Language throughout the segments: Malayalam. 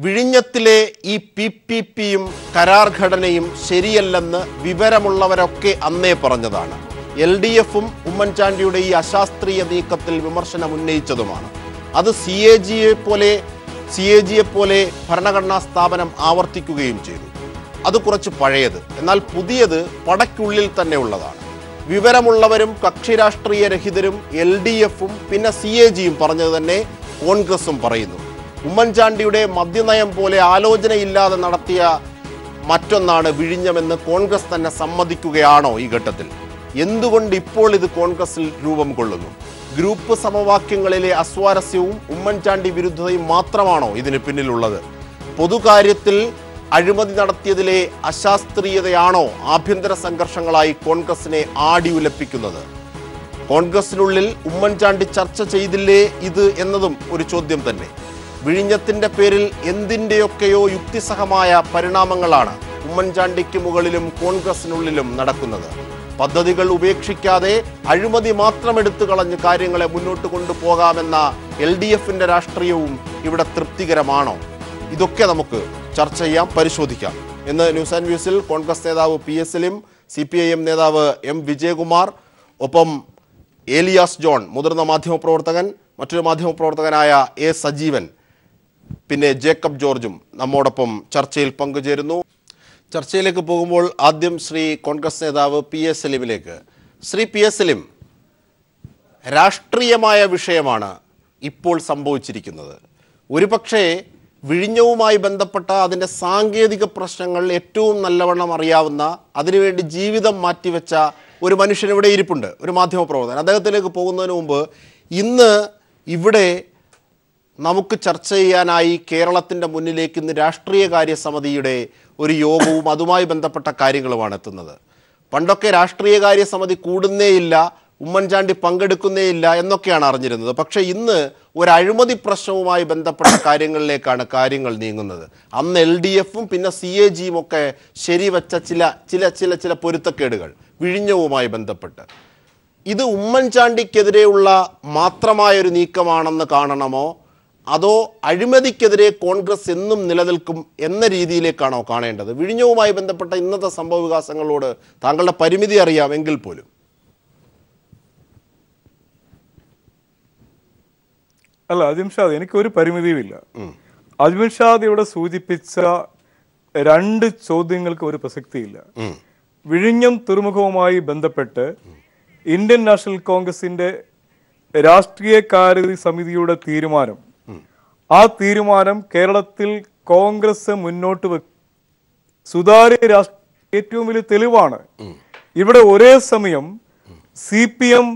വിഴിഞ്ഞത്തിലെ ഈ PPPയും കരാർ ഘടനയും ശരിയല്ലെന്ന് വിവരമുള്ളവരൊക്കെ അന്നേ പറഞ്ഞതാണ്. LDFും ഉമ്മൻചാണ്ടിയുടെ ഈ അശാസ്ത്രീയ നീക്കത്തിൽ വിമർശനം ഉന്നയിച്ചതുമാണ്. അത് CAG പോലെ ഭരണഘടനാ സ്ഥാപനം ആവർത്തിക്കുകയും ചെയ്തു. അത് കുറച്ച് പഴയത്. എന്നാൽ പുതിയത് പടയ്ക്കുള്ളിൽ തന്നെ ഉള്ളതാണ്. വിവരമുള്ളവരും കക്ഷി രാഷ്ട്രീയ രഹിതരും LDFും പിന്നെ CAGയും പറഞ്ഞത് തന്നെ കോൺഗ്രസും പറയുന്നു. ഉമ്മൻചാണ്ടിയുടെ മദ്യനയം പോലെ ആലോചനയില്ലാതെ നടത്തിയ മറ്റൊന്നാണ് വിഴിഞ്ഞമെന്ന് കോൺഗ്രസ് തന്നെ സമ്മതിക്കുകയാണോ ഈ ഘട്ടത്തിൽ? എന്തുകൊണ്ട് ഇപ്പോൾ ഇത് കോൺഗ്രസിൽ രൂപം കൊള്ളുന്നു? ഗ്രൂപ്പ് സമവാക്യങ്ങളിലെ അസ്വാരസ്യവും ഉമ്മൻചാണ്ടി വിരുദ്ധതയും മാത്രമാണോ ഇതിന് പിന്നിലുള്ളത്? പൊതുകാര്യത്തിൽ അഴിമതി നടത്തിയതിലെ അശാസ്ത്രീയതയാണോ ആഭ്യന്തര സംഘർഷങ്ങളായി കോൺഗ്രസിനെ ആടിയുലപ്പിക്കുന്നത്? കോൺഗ്രസിനുള്ളിൽ ഉമ്മൻചാണ്ടി ചർച്ച ചെയ്തില്ലേ ഇത് എന്നതും ഒരു ചോദ്യം തന്നെ. വിഴിഞ്ഞത്തിന്റെ പേരിൽ എന്തിൻ്റെയൊക്കെയോ യുക്തിസഹമായ പരിണാമങ്ങളാണ് ഉമ്മൻചാണ്ടിക്ക് മുകളിലും കോൺഗ്രസിനുള്ളിലും നടക്കുന്നത്. പദ്ധതികൾ ഉപേക്ഷിക്കാതെ അഴിമതി മാത്രം എടുത്തു കളഞ്ഞ് കാര്യങ്ങളെ മുന്നോട്ട് കൊണ്ടുപോകാമെന്ന LDFിന്റെ രാഷ്ട്രീയവും ഇവിടെ തൃപ്തികരമാണോ? ഇതൊക്കെ നമുക്ക് ചർച്ച ചെയ്യാം, പരിശോധിക്കാം. ഇന്ന് ന്യൂസ് ആൻഡ് വ്യൂസിൽ കോൺഗ്രസ് നേതാവ് P. S. സലിം, CPIM നേതാവ് M. വിജയകുമാർ, ഒപ്പം ഏലിയാസ് ജോൺ, മുതിർന്ന മാധ്യമപ്രവർത്തകൻ, മറ്റൊരു മാധ്യമപ്രവർത്തകനായ A. സജീവൻ, പിന്നെ ജേക്കബ് ജോർജും നമ്മോടൊപ്പം ചർച്ചയിൽ പങ്കുചേരുന്നു. ചർച്ചയിലേക്ക് പോകുമ്പോൾ ആദ്യം ശ്രീ കോൺഗ്രസ് നേതാവ് P. S. സലിമിലേക്ക്. Shri P. S. Salim, രാഷ്ട്രീയമായ വിഷയമാണ് ഇപ്പോൾ സംഭവിച്ചിരിക്കുന്നത്. ഒരുപക്ഷേ വിഴിഞ്ഞവുമായി ബന്ധപ്പെട്ട അതിൻ്റെ സാങ്കേതിക പ്രശ്നങ്ങൾ ഏറ്റവും നല്ലവണ്ണം അറിയാവുന്ന, അതിനുവേണ്ടി ജീവിതം മാറ്റിവെച്ച ഒരു മനുഷ്യൻ ഇവിടെ ഇരിപ്പുണ്ട്, ഒരു മാധ്യമപ്രവർത്തകൻ. അദ്ദേഹത്തിലേക്ക് പോകുന്നതിന് മുമ്പ് ഇന്ന് ഇവിടെ നമുക്ക് ചർച്ച ചെയ്യാനായി കേരളത്തിൻ്റെ മുന്നിലേക്ക് ഇന്ന് രാഷ്ട്രീയകാര്യ സമിതിയുടെ ഒരു യോഗവും അതുമായി ബന്ധപ്പെട്ട കാര്യങ്ങളുമാണ് എത്തുന്നത്. പണ്ടൊക്കെ രാഷ്ട്രീയകാര്യ സമിതി കൂടുന്നേയില്ല, ഉമ്മൻചാണ്ടി പങ്കെടുക്കുന്നേയില്ല എന്നൊക്കെയാണ് അറിഞ്ഞിരുന്നത്. പക്ഷേ ഇന്ന് ഒരു അഴിമതി പ്രശ്നവുമായി ബന്ധപ്പെട്ട കാര്യങ്ങളിലേക്കാണ് കാര്യങ്ങൾ നീങ്ങുന്നത്. അന്ന് LDFും പിന്നെ CAGയും ഒക്കെ ശരിവെച്ച ചില പൊരുത്തക്കേടുകൾ വിഴിഞ്ഞവുമായി ബന്ധപ്പെട്ട്, ഇത് ഉമ്മൻചാണ്ടിക്കെതിരെയുള്ള മാത്രമായൊരു നീക്കമാണെന്ന് കാണണമോ, അതോ അഴിമതിക്കെതിരെ കോൺഗ്രസ് എന്നും നിലനിൽക്കും എന്ന രീതിയിലേക്കാണോ കാണേണ്ടത്? വിഴിഞ്ഞവുമായി ബന്ധപ്പെട്ട ഇന്നത്തെ സംഭവ വികാസങ്ങളോട് താങ്കളുടെ പരിമിതി അറിയാം എങ്കിൽ പോലും. അല്ല അജിംഷാദ്, എനിക്കൊരു പരിമിതിയുമില്ല. അജിംഷാദ് ഇവിടെ സൂചിപ്പിച്ച രണ്ട് ചോദ്യങ്ങൾക്ക് ഒരു പ്രസക്തിയില്ല. വിഴിഞ്ഞം തുറമുഖവുമായി ബന്ധപ്പെട്ട് ഇന്ത്യൻ നാഷണൽ കോൺഗ്രസിന്റെ രാഷ്ട്രീയകാര്യ സമിതിയുടെ തീരുമാനം, ആ തീരുമാനം കേരളത്തിൽ കോൺഗ്രസ് മുന്നോട്ട് സുതാര്യ രാഷ്ട്രീയ ഏറ്റവും വലിയ തെളിവാണ്. ഇവിടെ ഒരേ സമയം CPM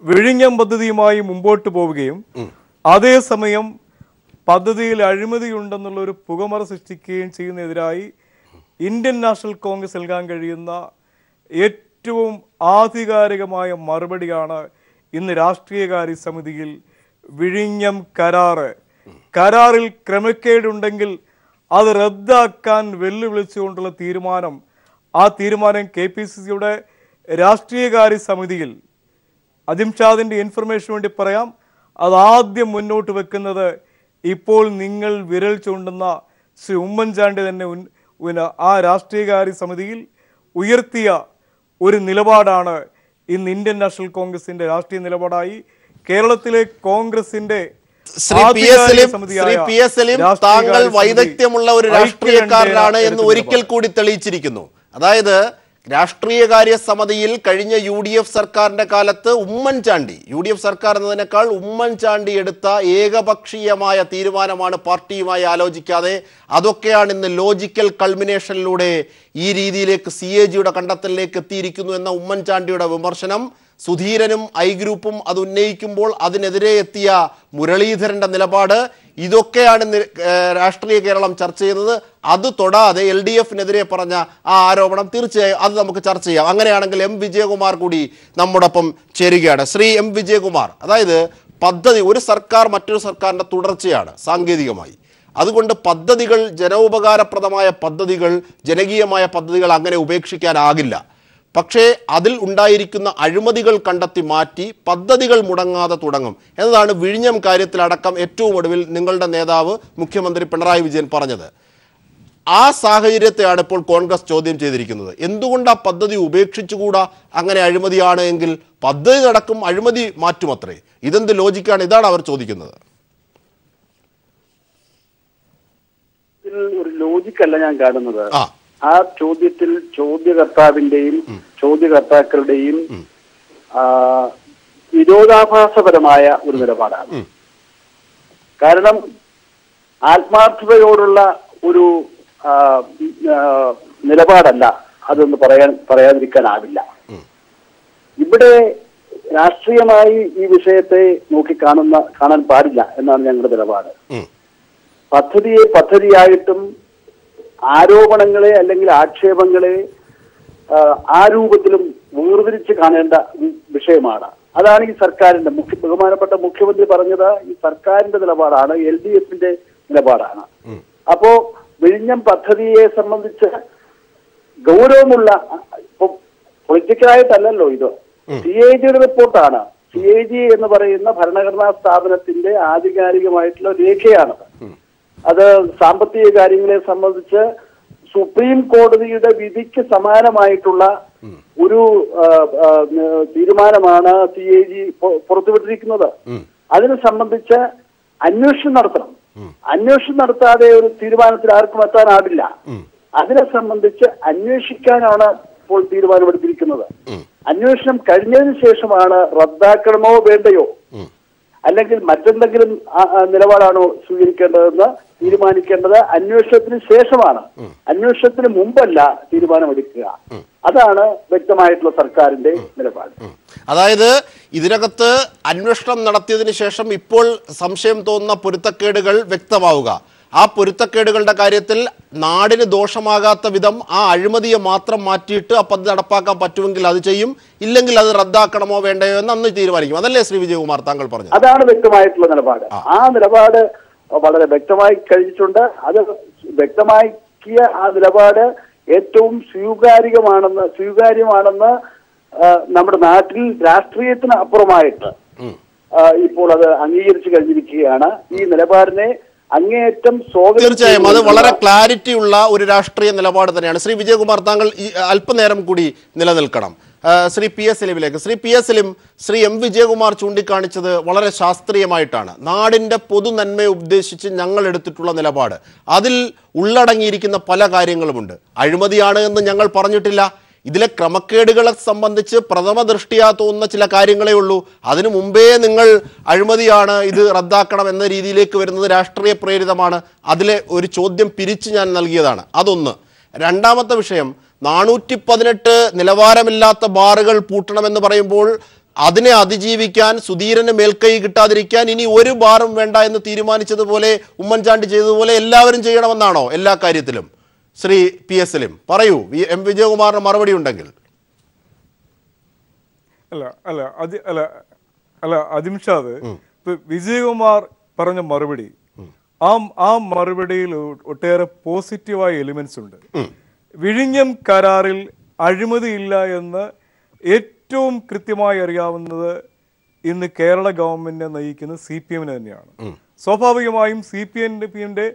വിഴിഞ്ഞം പദ്ധതിയുമായി മുമ്പോട്ട് പോവുകയും അതേസമയം പദ്ധതിയിൽ അഴിമതിയുണ്ടെന്നുള്ള ഒരു പുകമറ സൃഷ്ടിക്കുകയും ചെയ്യുന്നതിനെതിരായി ഇന്ത്യൻ നാഷണൽ കോൺഗ്രസ് നൽകാൻ കഴിയുന്ന ഏറ്റവും ആധികാരികമായ മറുപടിയാണ് ഇന്ന് രാഷ്ട്രീയകാര്യ സമിതിയിൽ വിഴിഞ്ഞം കരാറിൽ ക്രമക്കേടുണ്ടെങ്കിൽ അത് റദ്ദാക്കാൻ വെല്ലുവിളിച്ചുകൊണ്ടുള്ള തീരുമാനം. ആ തീരുമാനം KPCCയുടെ രാഷ്ട്രീയകാര്യ സമിതിയിൽ, അജിംഷാദിന്റെ ഇൻഫർമേഷന് വേണ്ടി പറയാം, അതാദ്യം മുന്നോട്ട് വെക്കുന്നത് ഇപ്പോൾ നിങ്ങൾ വിരൽ ചൂണ്ടുന്ന ശ്രീ ഉമ്മൻചാണ്ടി തന്നെ ആ രാഷ്ട്രീയകാര്യ സമിതിയിൽ ഉയർത്തിയ ഒരു നിലപാടാണ് ഇന്ന് ഇന്ത്യൻ നാഷണൽ കോൺഗ്രസിന്റെ രാഷ്ട്രീയ നിലപാടായി കേരളത്തിലെ കോൺഗ്രസിന്റെ. ശ്രീ P. S. സലിം, താങ്കൾ വൈദഗ്ധ്യമുള്ള ഒരു രാഷ്ട്രീയക്കാരനാണ് എന്ന് ഒരിക്കൽ കൂടി തെളിയിച്ചിരിക്കുന്നു. അതായത് രാഷ്ട്രീയകാര്യ സമിതിയിൽ കഴിഞ്ഞ UDF സർക്കാരിന്റെ കാലത്ത് UDF സർക്കാർ എന്നതിനേക്കാൾ ഉമ്മൻചാണ്ടി എടുത്ത ഏകപക്ഷീയമായ തീരുമാനമാണ് പാർട്ടിയുമായി ആലോചിക്കാതെ. അതൊക്കെയാണ് ഇന്ന് ലോജിക്കൽ കൾമിനേഷനിലൂടെ ഈ രീതിയിലേക്ക് CAGയുടെ കണ്ടെത്തലിലേക്ക് എത്തിയിരിക്കുന്നു എന്ന ഉമ്മൻചാണ്ടിയുടെ വിമർശനം സുധീരനും I ഗ്രൂപ്പും അത് ഉന്നയിക്കുമ്പോൾ അതിനെതിരെ എത്തിയ മുരളീധരന്റെ നിലപാട്, ഇതൊക്കെയാണ് രാഷ്ട്രീയ കേരളം ചർച്ച ചെയ്യുന്നത്. അത് തൊടാതെ LDFിനെതിരെ പറഞ്ഞ ആ ആരോപണം തീർച്ചയായും അത് നമുക്ക് ചർച്ച ചെയ്യാം. അങ്ങനെയാണെങ്കിൽ M. വിജയകുമാർ കൂടി നമ്മോടൊപ്പം ചേരുകയാണ്. ശ്രീ M. വിജയകുമാർ, അതായത് പദ്ധതി ഒരു സർക്കാർ മറ്റൊരു സർക്കാരിൻ്റെ തുടർച്ചയാണ് സാങ്കേതികമായി. അതുകൊണ്ട് പദ്ധതികൾ, ജനോപകാരപ്രദമായ പദ്ധതികൾ, ജനകീയമായ പദ്ധതികൾ അങ്ങനെ ഉപേക്ഷിക്കാനാകില്ല. പക്ഷേ അതിൽ ഉണ്ടായിരിക്കുന്ന അഴിമതികൾ കണ്ടെത്തി മാറ്റി പദ്ധതികൾ മുടങ്ങാതെ തുടങ്ങും എന്നതാണ് വിഴിഞ്ഞം കാര്യത്തിലടക്കം ഏറ്റവും ഒടുവിൽ നിങ്ങളുടെ നേതാവ് മുഖ്യമന്ത്രി പിണറായി വിജയൻ പറഞ്ഞത്. ആ സാഹചര്യത്തെയാണ് ഇപ്പോൾ കോൺഗ്രസ് ചോദ്യം ചെയ്തിരിക്കുന്നത്. എന്തുകൊണ്ട് ആ പദ്ധതി ഉപേക്ഷിച്ചുകൂടാ? അങ്ങനെ അഴിമതിയാണ് എങ്കിൽ പദ്ധതി നടക്കും, അഴിമതി മാറ്റുമത്രേ. ഇതെന്ത് ലോജിക്കാണ്? ഇതാണ് അവർ ചോദിക്കുന്നത്. ഒരു ലോജിക്കല്ല ഞാൻ കാണുന്നത്. ആ ചോദ്യത്തിൽ ചോദ്യകർത്താവിന്റെയും ചോദ്യകർത്താക്കളുടെയും വിരോധാഭാസപരമായ ഒരു നിലപാടാണ്. കാരണം ആത്മാർത്ഥതയോടുള്ള ഒരു നിലപാടല്ല അതൊന്ന് പറയാതിരിക്കാനാവില്ല. ഇവിടെ രാഷ്ട്രീയമായി ഈ വിഷയത്തെ കാണാൻ പാടില്ല എന്നാണ് ഞങ്ങളുടെ നിലപാട്. പദ്ധതിയായിട്ടും ആരോപണങ്ങളെ അല്ലെങ്കിൽ ആക്ഷേപങ്ങളെ ആ രൂപത്തിലും വേർതിരിച്ച് കാണേണ്ട വിഷയമാണ്. അതാണ് ഈ സർക്കാരിന്റെ ബഹുമാനപ്പെട്ട മുഖ്യമന്ത്രി പറഞ്ഞത്. ഈ സർക്കാരിന്റെ നിലപാടാണ്, LDFന്റെ നിലപാടാണ്. അപ്പോ വിഴിഞ്ഞം പദ്ധതിയെ സംബന്ധിച്ച് ഗൗരവമുള്ള, ഇപ്പൊ പൊളിറ്റിക്കലായിട്ടല്ലല്ലോ ഇത്, CAGയുടെ റിപ്പോർട്ടാണ്. CAG എന്ന് പറയുന്ന ഭരണഘടനാ സ്ഥാപനത്തിന്റെ ആധികാരികമായിട്ടുള്ള രേഖയാണത്. അത് സാമ്പത്തിക കാര്യങ്ങളെ സംബന്ധിച്ച് സുപ്രീം കോടതിയുടെ വിധിക്ക് സമാനമായിട്ടുള്ള ഒരു തീരുമാനമാണ് CAG പുറത്തുവിട്ടിരിക്കുന്നത്. അതിനെ സംബന്ധിച്ച് അന്വേഷണം നടത്തണം. അന്വേഷണം നടത്താതെ ഒരു തീരുമാനത്തിൽ ആർക്കും എത്താനാവില്ല. അതിനെ സംബന്ധിച്ച് അന്വേഷിക്കാനാണ് ഇപ്പോൾ തീരുമാനമെടുത്തിരിക്കുന്നത്. അന്വേഷണം കഴിഞ്ഞതിന് ശേഷമാണ് റദ്ദാക്കണമോ വേണ്ടയോ അല്ലെങ്കിൽ മറ്റെന്തെങ്കിലും നിലപാടാണോ സ്വീകരിക്കേണ്ടതെന്ന് തീരുമാനിക്കേണ്ടത് അന്വേഷണത്തിന് ശേഷമാണ്. അന്വേഷണത്തിന് മുമ്പല്ല തീരുമാനമെടുക്കുക. അതാണ് വ്യക്തമായിട്ടുള്ള സർക്കാരിന്റെ നിലപാട്. അതായത് ഇതിനകത്ത് അന്വേഷണം നടത്തിയതിനു ശേഷം ഇപ്പോൾ സംശയം തോന്നുന്ന പൊരുത്തക്കേടുകൾ വ്യക്തമാവുക, ആ പൊരുത്തക്കേടുകളുടെ കാര്യത്തിൽ നാടിന് ദോഷമാകാത്ത വിധം ആ അഴിമതിയെ മാത്രം മാറ്റിയിട്ട് ആ പദ്ധതി നടപ്പാക്കാൻ പറ്റുമെങ്കിൽ അത് ചെയ്യും, ഇല്ലെങ്കിൽ അത് റദ്ദാക്കണമോ വേണ്ടയോ എന്ന് അന്ന് തീരുമാനിക്കും. അതല്ലേ ശ്രീ വിജയകുമാർ താങ്കൾ പറഞ്ഞു? അതാണ് വ്യക്തമായിട്ടുള്ള നിലപാട്. ആ നിലപാട് വളരെ വ്യക്തമായി കഴിഞ്ഞിട്ടുണ്ട്. അത് വ്യക്തമാക്കിയ ആ നിലപാട് ഏറ്റവും സ്വീകാര്യമാണെന്ന് നമ്മുടെ നാട്ടിൽ രാഷ്ട്രീയത്തിന് അപ്പുറമായിട്ട് ഇപ്പോൾ അത് അംഗീകരിച്ചു കഴിഞ്ഞിരിക്കുകയാണ്. ഈ നിലപാടിനെ അങ്ങേയറ്റം തീർച്ചയായും അത് വളരെ ക്ലാരിറ്റി ഉള്ള ഒരു രാഷ്ട്രീയ നിലപാട് തന്നെയാണ്. ശ്രീ വിജയകുമാർ താങ്കൾ അല്പനേരം കൂടി നിലനിൽക്കണം. Shri PS സലീമിലേക്ക്. Shri PS Saleem, Shri M Vijayakumar ചൂണ്ടിക്കാണിച്ചത് വളരെ ശാസ്ത്രീയമായിട്ടാണ്. നാടിൻ്റെ പൊതു നന്മയെ ഉദ്ദേശിച്ച് ഞങ്ങൾ എടുത്തിട്ടുള്ള നിലപാട്, അതിൽ ഉള്ളടങ്ങിയിരിക്കുന്ന പല കാര്യങ്ങളുമുണ്ട്. അഴിമതിയാണ് എന്ന് ഞങ്ങൾ പറഞ്ഞിട്ടില്ല. ഇതിലെ ക്രമക്കേടുകളെ സംബന്ധിച്ച് പ്രഥമ ദൃഷ്ടിയാ തോന്നുന്ന ചില കാര്യങ്ങളേ ഉള്ളൂ. അതിനു മുമ്പേ നിങ്ങൾ അഴിമതിയാണ്, ഇത് റദ്ദാക്കണം എന്ന രീതിയിലേക്ക് വരുന്നത് രാഷ്ട്രീയ പ്രേരിതമാണ്. അതിലെ ഒരു ചോദ്യം പിരിച്ച് ഞാൻ നൽകിയതാണ്. അതൊന്ന്. രണ്ടാമത്തെ വിഷയം, 418 നിലവാരമില്ലാത്ത ബാറുകൾ പൂട്ടണമെന്ന് പറയുമ്പോൾ അതിനെ അതിജീവിക്കാൻ, സുധീരന് മേൽക്കൈ കിട്ടാതിരിക്കാൻ ഇനി ഒരു ബാറും വേണ്ട എന്ന് തീരുമാനിച്ചതുപോലെ, ഉമ്മൻചാണ്ടി ചെയ്തതുപോലെ എല്ലാവരും ചെയ്യണമെന്നാണോ എല്ലാ കാര്യത്തിലും? ശ്രീ PS സലീം പറയൂ, M വിജയകുമാറിന് മറുപടി ഉണ്ടെങ്കിൽ. അജിംഷാദ്, വിജയകുമാർ പറഞ്ഞ മറുപടി, ആ മറുപടിയിൽ ഒട്ടേറെ പോസിറ്റീവായ എലിമെന്റ്സ് ഉണ്ട്. വിഴിഞ്ഞം കരാറിൽ അഴിമതിയില്ല എന്ന് ഏറ്റവും കൃത്യമായി അറിയാവുന്നത് ഇന്ന് കേരള ഗവൺമെന്റിനെ നയിക്കുന്ന CPM തന്നെയാണ്. സ്വാഭാവികമായും CPMന്റെ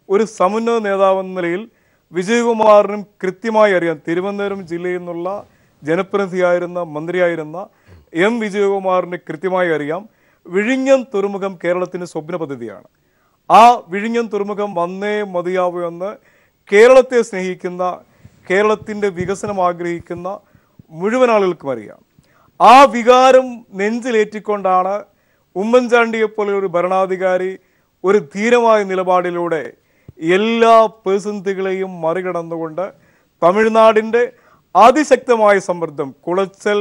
ഒരു സമുന്നത നേതാവെന്ന നിലയിൽ വിജയകുമാറിനും കൃത്യമായി അറിയാം. തിരുവനന്തപുരം ജില്ലയിൽ നിന്നുള്ള ജനപ്രതിനിധിയായിരുന്ന മന്ത്രിയായിരുന്ന M വിജയകുമാറിന് കൃത്യമായി അറിയാം വിഴിഞ്ഞം തുറമുഖം കേരളത്തിന്റെ സ്വപ്ന പദ്ധതിയാണ്. ആ വിഴിഞ്ഞം തുറമുഖം വന്നേ മതിയാവൂ എന്ന് കേരളത്തെ സ്നേഹിക്കുന്ന, കേരളത്തിൻ്റെ വികസനം ആഗ്രഹിക്കുന്ന മുഴുവൻ ആളുകൾക്കും അറിയാം. ആ വികാരം നെഞ്ചിലേറ്റിക്കൊണ്ടാണ് ഉമ്മൻചാണ്ടിയെപ്പോലെ ഒരു ഭരണാധികാരി ഒരു ധീരമായ നിലപാടിലൂടെ എല്ലാ പ്രതിസന്ധികളെയും മറികടന്നുകൊണ്ട് തമിഴ്നാടിൻ്റെ അതിശക്തമായ സമ്മർദ്ദം, കുളച്ചൽ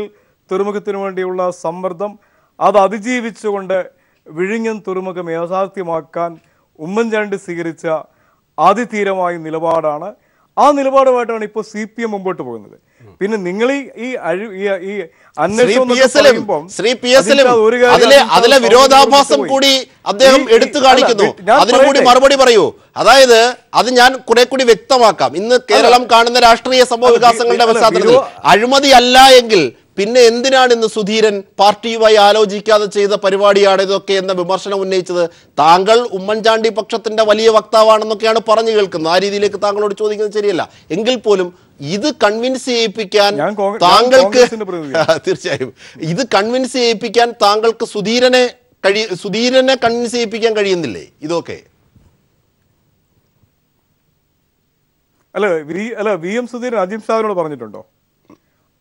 തുറമുഖത്തിനു വേണ്ടിയുള്ള സമ്മർദ്ദം, അത് അതിജീവിച്ചുകൊണ്ട് വിഴിഞ്ഞം തുറമുഖം യാഥാർത്ഥ്യമാക്കാൻ ഉമ്മൻചാണ്ടി സ്വീകരിച്ച അതിധീരമായ നിലപാടാണ്. ആ നിലപാടുമായിട്ടാണ് ഇപ്പോൾ CPM മുമ്പോട്ട് പോകുന്നത്. പിന്നെ നിങ്ങൾ ഈ അതിലെ വിരോധാഭാസം കൂടി അദ്ദേഹം എടുത്തു കാണിക്കുന്നു. അതിനുകൂടി മറുപടി പറയൂ. അതായത് അത് ഞാൻ കുറെ കൂടി വ്യക്തമാക്കാം. ഇന്ന് കേരളം കാണുന്ന രാഷ്ട്രീയ സംഭവ വികാസങ്ങളുടെ പശ്ചാത്തലത്തിൽ അഴിമതി അല്ല എങ്കിൽ പിന്നെ എന്തിനാണ് ഇന്ന് സുധീരൻ പാർട്ടിയുമായി ആലോചിക്കാതെ ചെയ്ത പരിപാടിയാണ് ഇതൊക്കെ എന്ന വിമർശനം ഉന്നയിച്ചത്? താങ്കൾ ഉമ്മൻചാണ്ടി പക്ഷത്തിന്റെ വലിയ വക്താവാണെന്നൊക്കെയാണ് പറഞ്ഞു കേൾക്കുന്നത്. ആ രീതിയിലേക്ക് താങ്കളോട് ചോദിക്കുന്നത് ശരിയല്ല. എങ്കിൽ പോലും ഇത് കൺവിൻസ് ചെയ്യിപ്പിക്കാൻ താങ്കൾക്ക് തീർച്ചയായും ഇത് കൺവിൻസ് ചെയ്യിപ്പിക്കാൻ താങ്കൾക്ക് സുധീരനെ കൺവിൻസ് ചെയ്യിപ്പിക്കാൻ കഴിയുന്നില്ലേ? ഇതൊക്കെ അല്ല വി എം സുധീരൻ അജിം ഷാവിനോട് പറഞ്ഞിട്ടുണ്ടോ?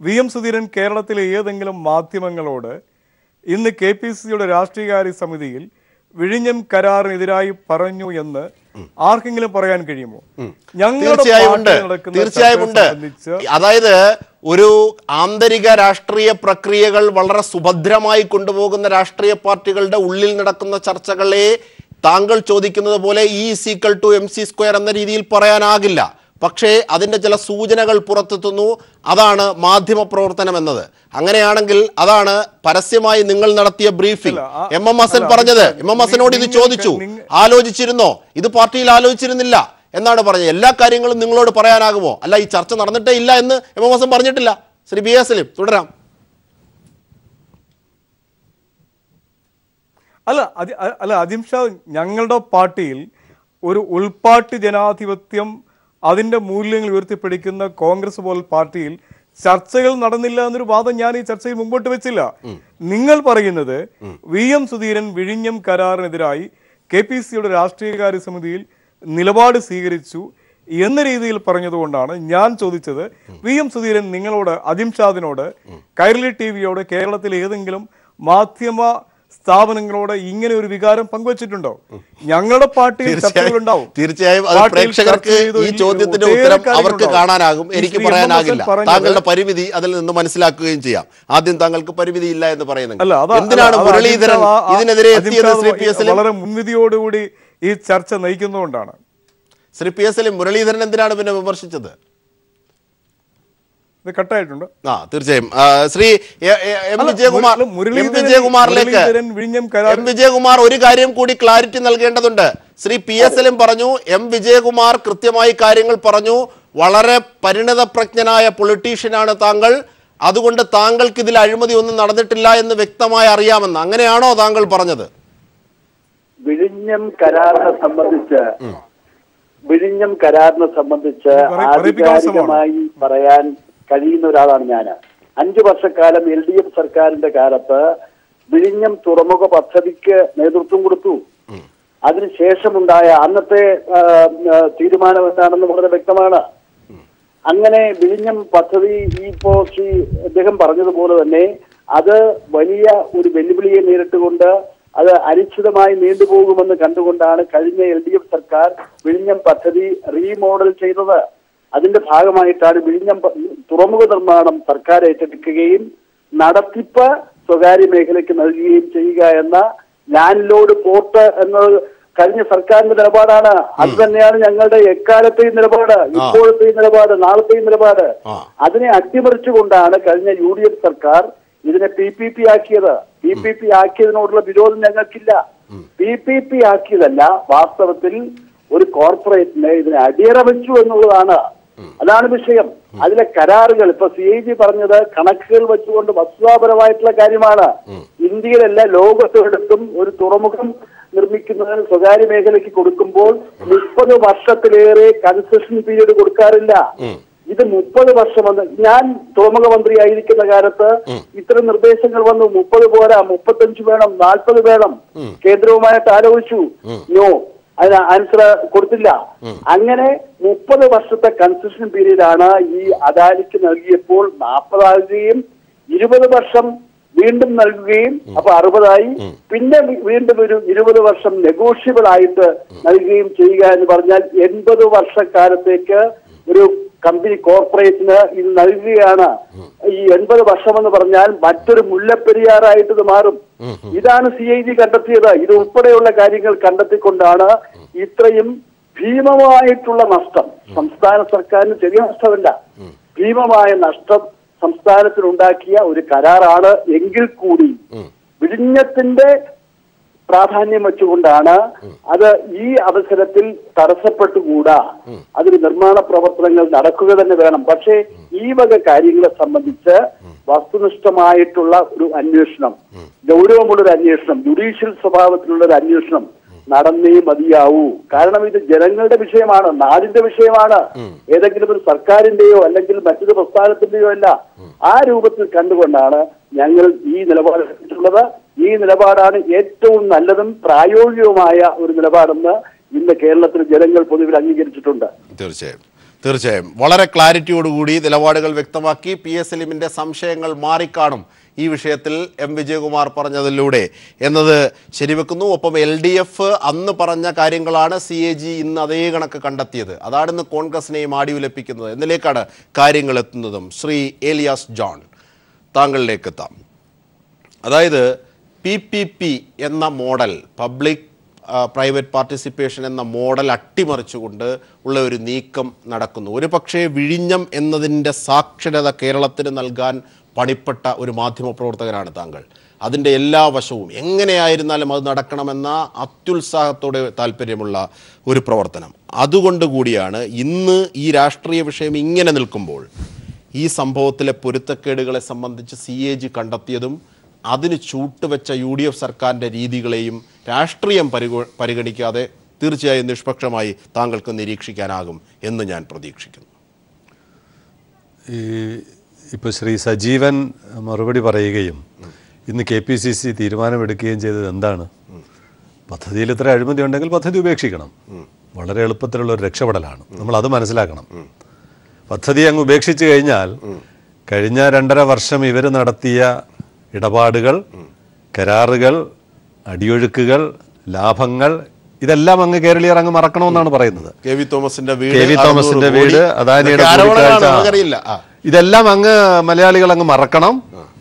വി എം സുധീരൻ കേരളത്തിലെ ഏതെങ്കിലും മാധ്യമങ്ങളോട് ഇന്ന് KPCCയുടെ രാഷ്ട്രീയകാര്യ സമിതിയിൽ വിഴിഞ്ഞം കരാറിനെതിരായി പറഞ്ഞു എന്ന് ആർക്കെങ്കിലും പറയാൻ കഴിയുമോ? തീർച്ചയായും ഉണ്ട്. അതായത് ഒരു ആന്തരിക രാഷ്ട്രീയ പ്രക്രിയകൾ വളരെ സുഭദ്രമായി കൊണ്ടുപോകുന്ന രാഷ്ട്രീയ പാർട്ടികളുടെ ഉള്ളിൽ നടക്കുന്ന ചർച്ചകളെ താങ്കൾ ചോദിക്കുന്നത് പോലെ E=MC² എന്ന രീതിയിൽ പറയാനാകില്ല. പക്ഷേ അതിൻ്റെ ചില സൂചനകൾ പുറത്തെത്തുന്നു. അതാണ് മാധ്യമ പ്രവർത്തനം എന്നത്. അങ്ങനെയാണെങ്കിൽ അതാണ് പരസ്യമായി നിങ്ങൾ നടത്തിയ ബ്രീഫിംഗ്. MM ഹസൻ പറഞ്ഞത്, MM ഹസനോട് ഇത് ചോദിച്ചു, ആലോചിച്ചിരുന്നോ? ഇത് പാർട്ടിയിൽ ആലോചിച്ചിരുന്നില്ല എന്നാണ് പറഞ്ഞത്. എല്ലാ കാര്യങ്ങളും നിങ്ങളോട് പറയാനാകുമോ? അല്ല, ഈ ചർച്ച നടന്നിട്ടേ ഇല്ല എന്ന് MM ഹസൻ പറഞ്ഞിട്ടില്ല. ശ്രീ BA സലീം തുടരാം. അല്ല അജിം ഷാ, ഞങ്ങളുടെ പാർട്ടിയിൽ ഒരു ഉൾപാർട്ടി ജനാധിപത്യം അതിന്റെ മൂല്യങ്ങൾ ഉയർത്തിപ്പിടിക്കുന്ന കോൺഗ്രസ് പോലെ പാർട്ടിയിൽ ചർച്ചകൾ നടന്നില്ല എന്നൊരു വാദം ഞാൻ ഈ ചർച്ചയിൽ മുമ്പോട്ട് വെച്ചില്ല. നിങ്ങൾ പറയുന്നത് വി എം സുധീരൻ വിഴിഞ്ഞം കരാറിനെതിരായി KPCCയുടെ രാഷ്ട്രീയകാര്യ സമിതിയിൽ നിലപാട് സ്വീകരിച്ചു എന്ന രീതിയിൽ പറഞ്ഞതുകൊണ്ടാണ് ഞാൻ ചോദിച്ചത്. വി എം സുധീരൻ നിങ്ങളോട്, അജിം ഷാദിനോട്, കൈരളി TVയോട്, കേരളത്തിലെ ഏതെങ്കിലും മാധ്യമ സ്ഥാപനങ്ങളോട് ഇങ്ങനെ ഒരു വികാരം പങ്കുവച്ചിട്ടുണ്ടോ? ഞങ്ങളുടെ പാർട്ടിയിൽ ചർച്ചകളുണ്ടാവും. തീർച്ചയായും പ്രേക്ഷകർക്ക് ഈ ചോദ്യത്തിന്റെ ഉത്തരം അവർക്ക് കാണാനാകും, എനിക്ക് പറയാനാകില്ല. താങ്കളുടെ പരിമിതി അതിൽ നിന്ന് മനസ്സിലാക്കുകയും ചെയ്യാം. ആദ്യം താങ്കൾക്ക് പരിമിതി ഇല്ല എന്ന് പറയുന്നത് എന്തിനാണ് മുരളീധരൻ ഇതിനെതിരെ എത്തിയത്? ശ്രീ PA സലീം വളരെ മുൻവിധിയോടുകൂടി ഈ ചർച്ച നയിക്കുന്നതുകൊണ്ടാണ്. ശ്രീ PA സലീം, മുരളീധരൻ എന്തിനാണ് പിന്നെ വിമർശിച്ചത്? കട്ടായിട്ടുണ്ട്. തീർച്ചയായും ശ്രീ എം വിജയകുമാർ ഒരു കാര്യം കൂടി ക്ലാരിറ്റി നൽകേണ്ടതുണ്ട്. ശ്രീ PA സലീം പറഞ്ഞു, M വിജയകുമാർ കൃത്യമായി കാര്യങ്ങൾ പറഞ്ഞു. വളരെ പരിണതപ്രജ്ഞനായ പൊളിറ്റീഷ്യനാണ് താങ്കൾ, അതുകൊണ്ട് താങ്കൾക്ക് ഇതിൽ അഴിമതി ഒന്നും നടന്നിട്ടില്ല എന്ന് വ്യക്തമായി അറിയാമെന്ന്. അങ്ങനെയാണോ താങ്കൾ പറഞ്ഞത്? വിഴിഞ്ഞം കരാറിനെ സംബന്ധിച്ച് ആധികാരികമായി പറയാൻ കഴിയുന്ന ഒരാളാണ് ഞാൻ. 5 വർഷക്കാലം LDF സർക്കാരിന്റെ കാലത്ത് വിഴിഞ്ഞം തുറമുഖ പദ്ധതിക്ക് നേതൃത്വം കൊടുത്തു. അതിനുശേഷമുണ്ടായ അന്നത്തെ തീരുമാനം എന്താണെന്ന് വളരെ വ്യക്തമാണ്. അങ്ങനെ വിഴിഞ്ഞം പദ്ധതി ഇപ്പോ അദ്ദേഹം പറഞ്ഞതുപോലെ തന്നെ അത് വലിയ ഒരു വെല്ലുവിളിയെ നേരിട്ടുകൊണ്ട് അത് അനിശ്ചിതമായി നീണ്ടുപോകുമെന്ന് കണ്ടുകൊണ്ടാണ് കഴിഞ്ഞ LDF സർക്കാർ വിഴിഞ്ഞം പദ്ധതി റീമോഡൽ ചെയ്തത്. അതിന്റെ ഭാഗമായിട്ടാണ് വിഴിഞ്ഞം തുറമുഖ നിർമ്മാണം സർക്കാർ ഏറ്റെടുക്കുകയും നടത്തിപ്പ് സ്വകാര്യ മേഖലയ്ക്ക് നൽകുകയും ചെയ്യുക എന്ന ലാൻഡ് ലോഡ് പോർട്ട് എന്നത് കഴിഞ്ഞ സർക്കാരിന്റെ നിലപാടാണ്. അത് തന്നെയാണ് ഞങ്ങളുടെ എക്കാലത്തെയും നിലപാട്, ഇപ്പോഴത്തെയും നിലപാട്, നാളത്തെയും നിലപാട്. അതിനെ അട്ടിമറിച്ചുകൊണ്ടാണ് കഴിഞ്ഞ UDF സർക്കാർ ഇതിനെ PPP ആക്കിയത്. PPP ആക്കിയതിനോടുള്ള വിരോധം ഞങ്ങൾക്കില്ല. PPP ആക്കിയതല്ല, വാസ്തവത്തിൽ ഒരു കോർപ്പറേറ്റിനെ ഇതിനെ അടിയറ വെച്ചു എന്നുള്ളതാണ്. അതാണ് വിഷയം. അതിലെ കരാറുകൾ ഇപ്പൊ CAG പറഞ്ഞത് കണക്കുകൾ വെച്ചുകൊണ്ട് വസ്തുതാപരമായിട്ടുള്ള കാര്യമാണ്. ഇന്ത്യയിലല്ല ലോകത്തെടുത്തും ഒരു തുറമുഖം നിർമ്മിക്കുന്നതിന് സ്വകാര്യ മേഖലയ്ക്ക് കൊടുക്കുമ്പോൾ 30 വർഷത്തിലേറെ കൺസെഷൻ പീരീഡ് കൊടുക്കാറില്ല. ഇത് 30 വർഷം വന്ന് ഞാൻ തുറമുഖ മന്ത്രിയായിരിക്കുന്ന കാലത്ത് ഇത്തരം നിർദ്ദേശങ്ങൾ വന്നു. 30 പോരാ, 35 വേണം, 40 വേണം. കേന്ദ്രവുമായിട്ട് ആലോചിച്ചു. നോ, അതിന് ആൻസർ കൊടുത്തില്ല. അങ്ങനെ 30 വർഷത്തെ കൺസെഷൻ പീരീഡാണ് ഈ അദാനിക്ക് നൽകിയപ്പോൾ 40 ആകുകയും 20 വർഷം വീണ്ടും നൽകുകയും അപ്പൊ 60 ആയി. പിന്നെ വീണ്ടും ഒരു 20 വർഷം നെഗോഷ്യബിൾ ആയിട്ട് നൽകുകയും ചെയ്യുക എന്ന് പറഞ്ഞാൽ 80 വർഷക്കാലത്തേക്ക് ഒരു കമ്പനി കോർപ്പറേറ്റിന് ഇത് നൽകുകയാണ്. ഈ 80 വർഷം എന്ന് പറഞ്ഞാൽ മറ്റൊരു മുല്ലപ്പെരിയാറായിട്ട് ഇത് മാറും. ഇതാണ് CAG കണ്ടെത്തിയത്. ഇത് ഉൾപ്പെടെയുള്ള കാര്യങ്ങൾ കണ്ടെത്തിക്കൊണ്ടാണ് ഇത്രയും ഭീമമായിട്ടുള്ള നഷ്ടം, സംസ്ഥാന സർക്കാരിന് ചെറിയ നഷ്ടമല്ല, ഭീമമായ നഷ്ടം സംസ്ഥാനത്തിനുണ്ടാക്കിയ ഒരു കരാറാണ് എങ്കിൽ കൂടി വിഴിഞ്ഞത്തിന്റെ പ്രാധാന്യം വെച്ചുകൊണ്ടാണ് അത് ഈ അവസരത്തിൽ തടസ്സപ്പെട്ടുകൂടാ. അതിന് നിർമ്മാണ പ്രവർത്തനങ്ങൾ നടക്കുക തന്നെ വേണം. പക്ഷേ ഈ വക കാര്യങ്ങളെ സംബന്ധിച്ച് വസ്തുനിഷ്ഠമായിട്ടുള്ള ഒരു അന്വേഷണം, ഗൗരവമുള്ളൊരു അന്വേഷണം, ജുഡീഷ്യൽ സ്വഭാവത്തിലുള്ള ഒരു അന്വേഷണം നടന്നേ മതിയാവൂ. കാരണം ഇത് ജനങ്ങളുടെ വിഷയമാണ്, നാടിന്റെ വിഷയമാണ്. ഏതെങ്കിലും ഒരു സർക്കാരിന്റെയോ അല്ലെങ്കിൽ മറ്റൊരു പ്രസ്ഥാനത്തിന്റെയോ അല്ല. ആ രൂപത്തിൽ കണ്ടുകൊണ്ടാണ് ഞങ്ങൾ ഈ നിലപാടെടുത്തിട്ടുള്ളത്. ഈ നിലപാടാണ് ഏറ്റവും നല്ലതും പ്രായോഗികവുമായ ഒരു നിലപാടെന്ന് ഇന്ന് കേരളത്തിൽ ജനങ്ങൾ പൊതുവിൽ അംഗീകരിച്ചിട്ടുണ്ട്. തീർച്ചയായും വളരെ ക്ലാരിറ്റിയോടുകൂടി നിലപാടുകൾ വ്യക്തമാക്കി. PS സലീമിന്റെ സംശയങ്ങൾ മാറിക്കാണും ഈ വിഷയത്തിൽ വിജയകുമാർ പറഞ്ഞതിലൂടെ എന്നത് ശരിവെക്കുന്നു. ഒപ്പം LDF അന്ന് പറഞ്ഞ കാര്യങ്ങളാണ് CAG ഇന്ന് അതേ കണക്ക് കണ്ടെത്തിയത്. അതാണ് ഇന്ന് കോൺഗ്രസിനെയും ആടിയുലപ്പിക്കുന്നത് എന്നിലേക്കാണ് കാര്യങ്ങൾ എത്തുന്നതും. ശ്രീ ഏലിയാസ് ജോൺ, താങ്കളിലേക്ക് എത്താം. അതായത് PPP എന്ന മോഡൽ, പബ്ലിക് പ്രൈവറ്റ് പാർട്ടിസിപ്പേഷൻ എന്ന മോഡൽ അട്ടിമറിച്ചുകൊണ്ട് ഉള്ള ഒരു നീക്കം നടക്കുന്നു. ഒരു പക്ഷേ വിഴിഞ്ഞം എന്നതിൻ്റെ സാക്ഷരത കേരളത്തിന് നൽകാൻ പണിപ്പെട്ട ഒരു മാധ്യമപ്രവർത്തകനാണ് താങ്കൾ. അതിൻ്റെ എല്ലാ വശവും എങ്ങനെയായിരുന്നാലും അത് നടക്കണമെന്ന അത്യുത്സാഹത്തോടെ താല്പര്യമുള്ള ഒരു പ്രവർത്തനം. അതുകൊണ്ട് കൂടിയാണ് ഇന്ന് ഈ രാഷ്ട്രീയ വിഷയം ഇങ്ങനെ നിൽക്കുമ്പോൾ ഈ സംഭവത്തിലെ പൊരുത്തക്കേടുകളെ സംബന്ധിച്ച് CAG കണ്ടെത്തിയതും അതിന് ചൂട്ടുവെച്ച UDF സർക്കാരിൻ്റെ രീതികളെയും രാഷ്ട്രീയം പരിഗണിക്കാതെ തീർച്ചയായും നിഷ്പക്ഷമായി താങ്കൾക്ക് നിരീക്ഷിക്കാനാകും എന്ന് ഞാൻ പ്രതീക്ഷിക്കുന്നു. ഇപ്പോൾ ശ്രീ സജീവൻ മറുപടി പറയുകയും ഇന്ന് KPCC തീരുമാനമെടുക്കുകയും ചെയ്തത് എന്താണ്? പദ്ധതിയിൽ ഇത്ര അഴിമതി ഉണ്ടെങ്കിൽ പദ്ധതി ഉപേക്ഷിക്കണം. വളരെ എളുപ്പത്തിലുള്ള ഒരു രക്ഷപ്പെടലാണ്. നമ്മൾ അത് മനസ്സിലാക്കണം. പദ്ധതി അങ്ങ് ഉപേക്ഷിച്ച് കഴിഞ്ഞാൽ കഴിഞ്ഞ 2.5 വർഷം ഇവർ നടത്തിയ ഇടപാടുകൾ, കരാറുകൾ, അടിയൊഴുക്കുകൾ, ലാഭങ്ങൾ, ഇതെല്ലാം അങ്ങ് കേരളീയർ അങ്ങ് മറക്കണമെന്നാണ് പറയുന്നത്. KV തോമസിന്റെ വീട്, അദാനിയുടെ കൂടിക്കാഴ്ച, ഇതെല്ലാം അങ്ങ് മലയാളികൾ അങ്ങ് മറക്കണം.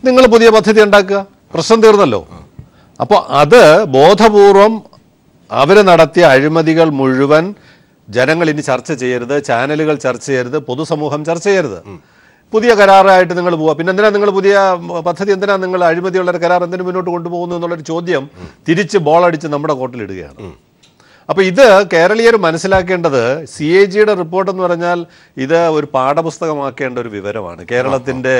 നിങ്ങൾ പുതിയ പദ്ധതി ഉണ്ടാക്കുക, പ്രശ്നം തീർന്നല്ലോ. അപ്പോൾ അത് ബോധപൂർവം അവർ നടത്തിയ അഴിമതികൾ മുഴുവൻ ജനങ്ങൾ ഇനി ചർച്ച ചെയ്യരുത്, ചാനലുകൾ ചർച്ച ചെയ്യരുത്, പൊതുസമൂഹം ചർച്ച ചെയ്യരുത്. പുതിയ കരാറായിട്ട് നിങ്ങൾ പോവുക. പിന്നെ എന്തിനാ നിങ്ങൾ പുതിയ പദ്ധതി, എന്തിനാ നിങ്ങൾ അഴിമതിയുള്ള ഒരു കരാർ എന്തിനു മുന്നോട്ട് കൊണ്ടുപോകുന്നു എന്നുള്ളൊരു ചോദ്യം തിരിച്ച് ബോളടിച്ച് നമ്മുടെ കോർട്ടിലിടുകയാണ്. അപ്പോൾ ഇത് കേരളീയർ മനസ്സിലാക്കേണ്ടത്, CAGയുടെ റിപ്പോർട്ട് എന്ന് പറഞ്ഞാൽ ഇത് ഒരു പാഠപുസ്തകമാക്കേണ്ട ഒരു വിവരമാണ്. കേരളത്തിൻ്റെ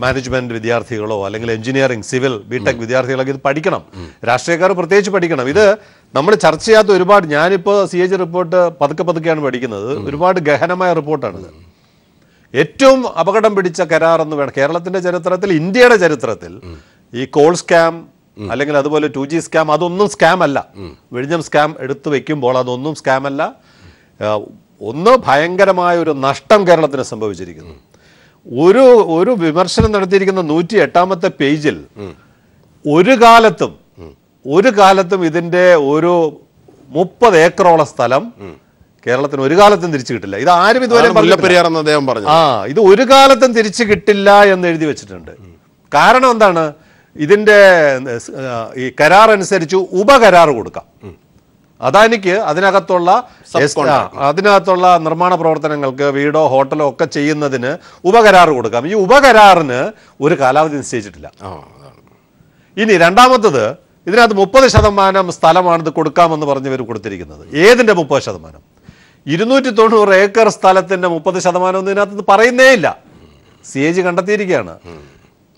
മാനേജ്മെൻറ്റ് വിദ്യാർത്ഥികളോ അല്ലെങ്കിൽ എഞ്ചിനീയറിംഗ്, സിവിൽ, BTech വിദ്യാർത്ഥികളൊക്കെ ഇത് പഠിക്കണം. രാഷ്ട്രീയക്കാർ പ്രത്യേകിച്ച് പഠിക്കണം. ഇത് നമ്മൾ ചർച്ച ചെയ്യാത്ത ഒരുപാട്, ഞാനിപ്പോൾ CAG റിപ്പോർട്ട് പതുക്കെയാണ് പഠിക്കുന്നത്. ഒരുപാട് ഗഹനമായ റിപ്പോർട്ടാണിത്. ഏറ്റവും അപകടം പിടിച്ച കരാർ എന്ന് വേണം കേരളത്തിൻ്റെ ചരിത്രത്തിൽ, ഇന്ത്യയുടെ ചരിത്രത്തിൽ. ഈ കോൾ സ്കാം അല്ലെങ്കിൽ അതുപോലെ 2G സ്കാം, അതൊന്നും സ്കാം അല്ല. വിഴിഞ്ഞം സ്കാം എടുത്തു വെക്കുമ്പോൾ അതൊന്നും സ്കാം അല്ല. ഒന്ന് ഭയങ്കരമായ ഒരു നഷ്ടം കേരളത്തിന് സംഭവിച്ചിരിക്കുന്നു. ഒരു വിമർശനം നടത്തിയിരിക്കുന്ന 108ാമത്തെ പേജിൽ ഒരു കാലത്തും ഇതിൻ്റെ ഒരു 30 ഏക്കറോളം സ്ഥലം കേരളത്തിന് ഒരു കാലത്തും തിരിച്ചു കിട്ടില്ല. ഇത് ആരും ഇതുവരെ ഇത് ഒരു കാലത്തും തിരിച്ചു കിട്ടില്ല എന്ന് എഴുതി വെച്ചിട്ടുണ്ട്. കാരണം എന്താണ്? ഇതിൻ്റെ ഈ കരാർ അനുസരിച്ച് ഉപകരാർ കൊടുക്കാം. അദാനിക്ക് അതിനകത്തുള്ള നിർമ്മാണ പ്രവർത്തനങ്ങൾക്ക്, വീടോ ഹോട്ടലോ ഒക്കെ ചെയ്യുന്നതിന് ഉപകരാർ കൊടുക്കാം. ഈ ഉപകരാറിന് ഒരു കാലാവധി നിശ്ചയിച്ചിട്ടില്ല. ഇനി രണ്ടാമത്തത്, ഇതിനകത്ത് 30% സ്ഥലമാണ് ഇത് കൊടുക്കാമെന്ന് പറഞ്ഞവർ കൊടുത്തിരിക്കുന്നത്. ഏതിൻ്റെ 30%? 290 ഏക്കർ സ്ഥലത്തിൻ്റെ 30% ഒന്നും ഇതിനകത്ത് പറയുന്നേ ഇല്ല. CAG കണ്ടെത്തിയിരിക്കുകയാണ്.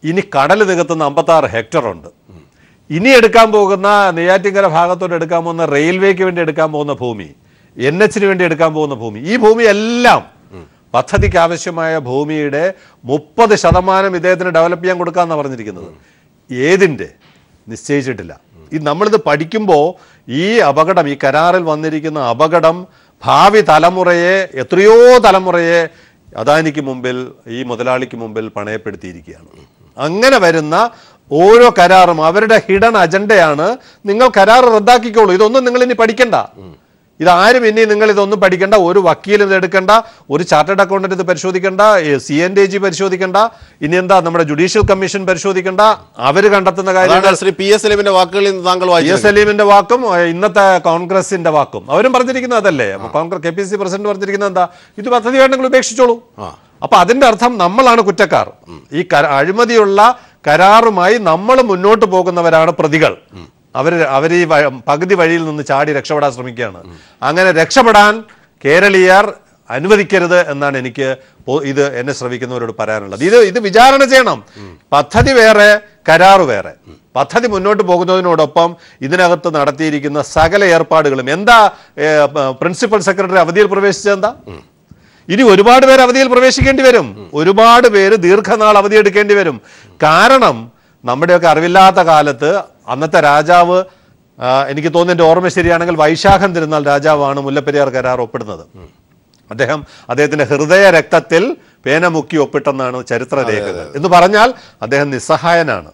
ഇനി കടൽ നികത്തുന്ന 56 ഹെക്ടർ ഉണ്ട്. ഇനി എടുക്കാൻ പോകുന്ന നെയ്യാറ്റിൻകര ഭാഗത്തോട്ട് എടുക്കാൻ പോകുന്ന റെയിൽവേക്ക് വേണ്ടി എടുക്കാൻ പോകുന്ന ഭൂമി, NHന് വേണ്ടി എടുക്കാൻ പോകുന്ന ഭൂമി, ഈ ഭൂമിയെല്ലാം പദ്ധതിക്ക് ആവശ്യമായ ഭൂമിയുടെ 30% ഇദ്ദേഹത്തിന് ഡെവലപ്പ് ചെയ്യാൻ കൊടുക്കാമെന്നാണ് പറഞ്ഞിരിക്കുന്നത്. ഏതിൻ്റെ നിശ്ചയിച്ചിട്ടില്ല. നമ്മളിത് പഠിക്കുമ്പോൾ ഈ അപകടം, ഈ കരാറിൽ വന്നിരിക്കുന്ന അപകടം ഭാവി തലമുറയെ, എത്രയോ തലമുറയെ അദാനിക്ക് മുമ്പിൽ, ഈ മുതലാളിക്ക് മുമ്പിൽ പണയപ്പെടുത്തിയിരിക്കുകയാണ്. അങ്ങനെ വരുന്ന ഓരോ കരാറും അവരുടെ ഹിഡൻ അജണ്ടയാണ്. നിങ്ങൾ കരാർ റദ്ദാക്കിക്കോളൂ, ഇതൊന്നും നിങ്ങൾ ഇനി പഠിക്കണ്ട, ഇതാരും ഇനി നിങ്ങൾ ഇതൊന്നും പഠിക്കണ്ട, ഒരു വക്കീലും ഇത് എടുക്കണ്ട, ഒരു ചാർട്ടേഡ് അക്കൗണ്ടന്റ് ഇത് പരിശോധിക്കണ്ട, CNDG പരിശോധിക്കണ്ട, ഇനി എന്താ നമ്മുടെ ജുഡീഷ്യൽ കമ്മീഷൻ പരിശോധിക്കണ്ട. അവർ കണ്ടെത്തുന്ന കാര്യങ്ങൾ ശ്രീ PS സലീമിന്റെ വാക്കുകളിൽ നിന്ന് താങ്കൾ PS സലീമിന്റെ വാക്കും ഇന്നത്തെ കോൺഗ്രസിന്റെ വാക്കും അവരും പറഞ്ഞിരിക്കുന്നത് അതല്ലേ. KPCC പ്രസിഡന്റ് പറഞ്ഞിരിക്കുന്നത് എന്താ? ഇത് പദ്ധതി വേണ്ടെങ്കിൽ ഉപേക്ഷിച്ചോളൂ. അപ്പൊ അതിന്റെ അർത്ഥം നമ്മളാണ് കുറ്റക്കാർ. ഈ അഴിമതിയുള്ള കരാറുമായി നമ്മൾ മുന്നോട്ട് പോകുന്നവരാണ് പ്രതികൾ. അവർ ഈ പകുതി വഴിയിൽ നിന്ന് ചാടി രക്ഷപ്പെടാൻ ശ്രമിക്കുകയാണ്. അങ്ങനെ രക്ഷപ്പെടാൻ കേരളീയർ അനുവദിക്കരുത് എന്നാണ് എനിക്ക് ഇത് എന്നെ ശ്രമിക്കുന്നവരോട് പറയാനുള്ളത്. ഇത് വിചാരണ ചെയ്യണം. പദ്ധതി വേറെ, കരാറ് വേറെ. പദ്ധതി മുന്നോട്ട് പോകുന്നതിനോടൊപ്പം ഇതിനകത്ത് നടത്തിയിരിക്കുന്ന സകല ഏർപ്പാടുകളും എന്താ പ്രിൻസിപ്പൽ സെക്രട്ടറി അവധിയിൽ പ്രവേശിച്ചതെന്താ? ഇനി ഒരുപാട് പേര് അവധിയിൽ പ്രവേശിക്കേണ്ടി വരും. ഒരുപാട് പേര് ദീർഘനാൾ അവധിയെടുക്കേണ്ടി വരും. കാരണം നമ്മുടെയൊക്കെ അറിവില്ലാത്ത കാലത്ത് അന്നത്തെ രാജാവ്, എനിക്ക് തോന്നുന്നു എൻ്റെ ഓർമ്മ ശരിയാണെങ്കിൽ വൈശാഖം തിരുനാൾ രാജാവാണ് മുല്ലപ്പെരിയാർ കരാർ ഒപ്പിടുന്നത്. അദ്ദേഹത്തിന്റെ ഹൃദയ രക്തത്തിൽ പേന മുക്കി ഒപ്പിട്ടെന്നാണ് ചരിത്രരേഖകൾ. എന്ന് പറഞ്ഞാൽ അദ്ദേഹം നിസ്സഹായനാണ്.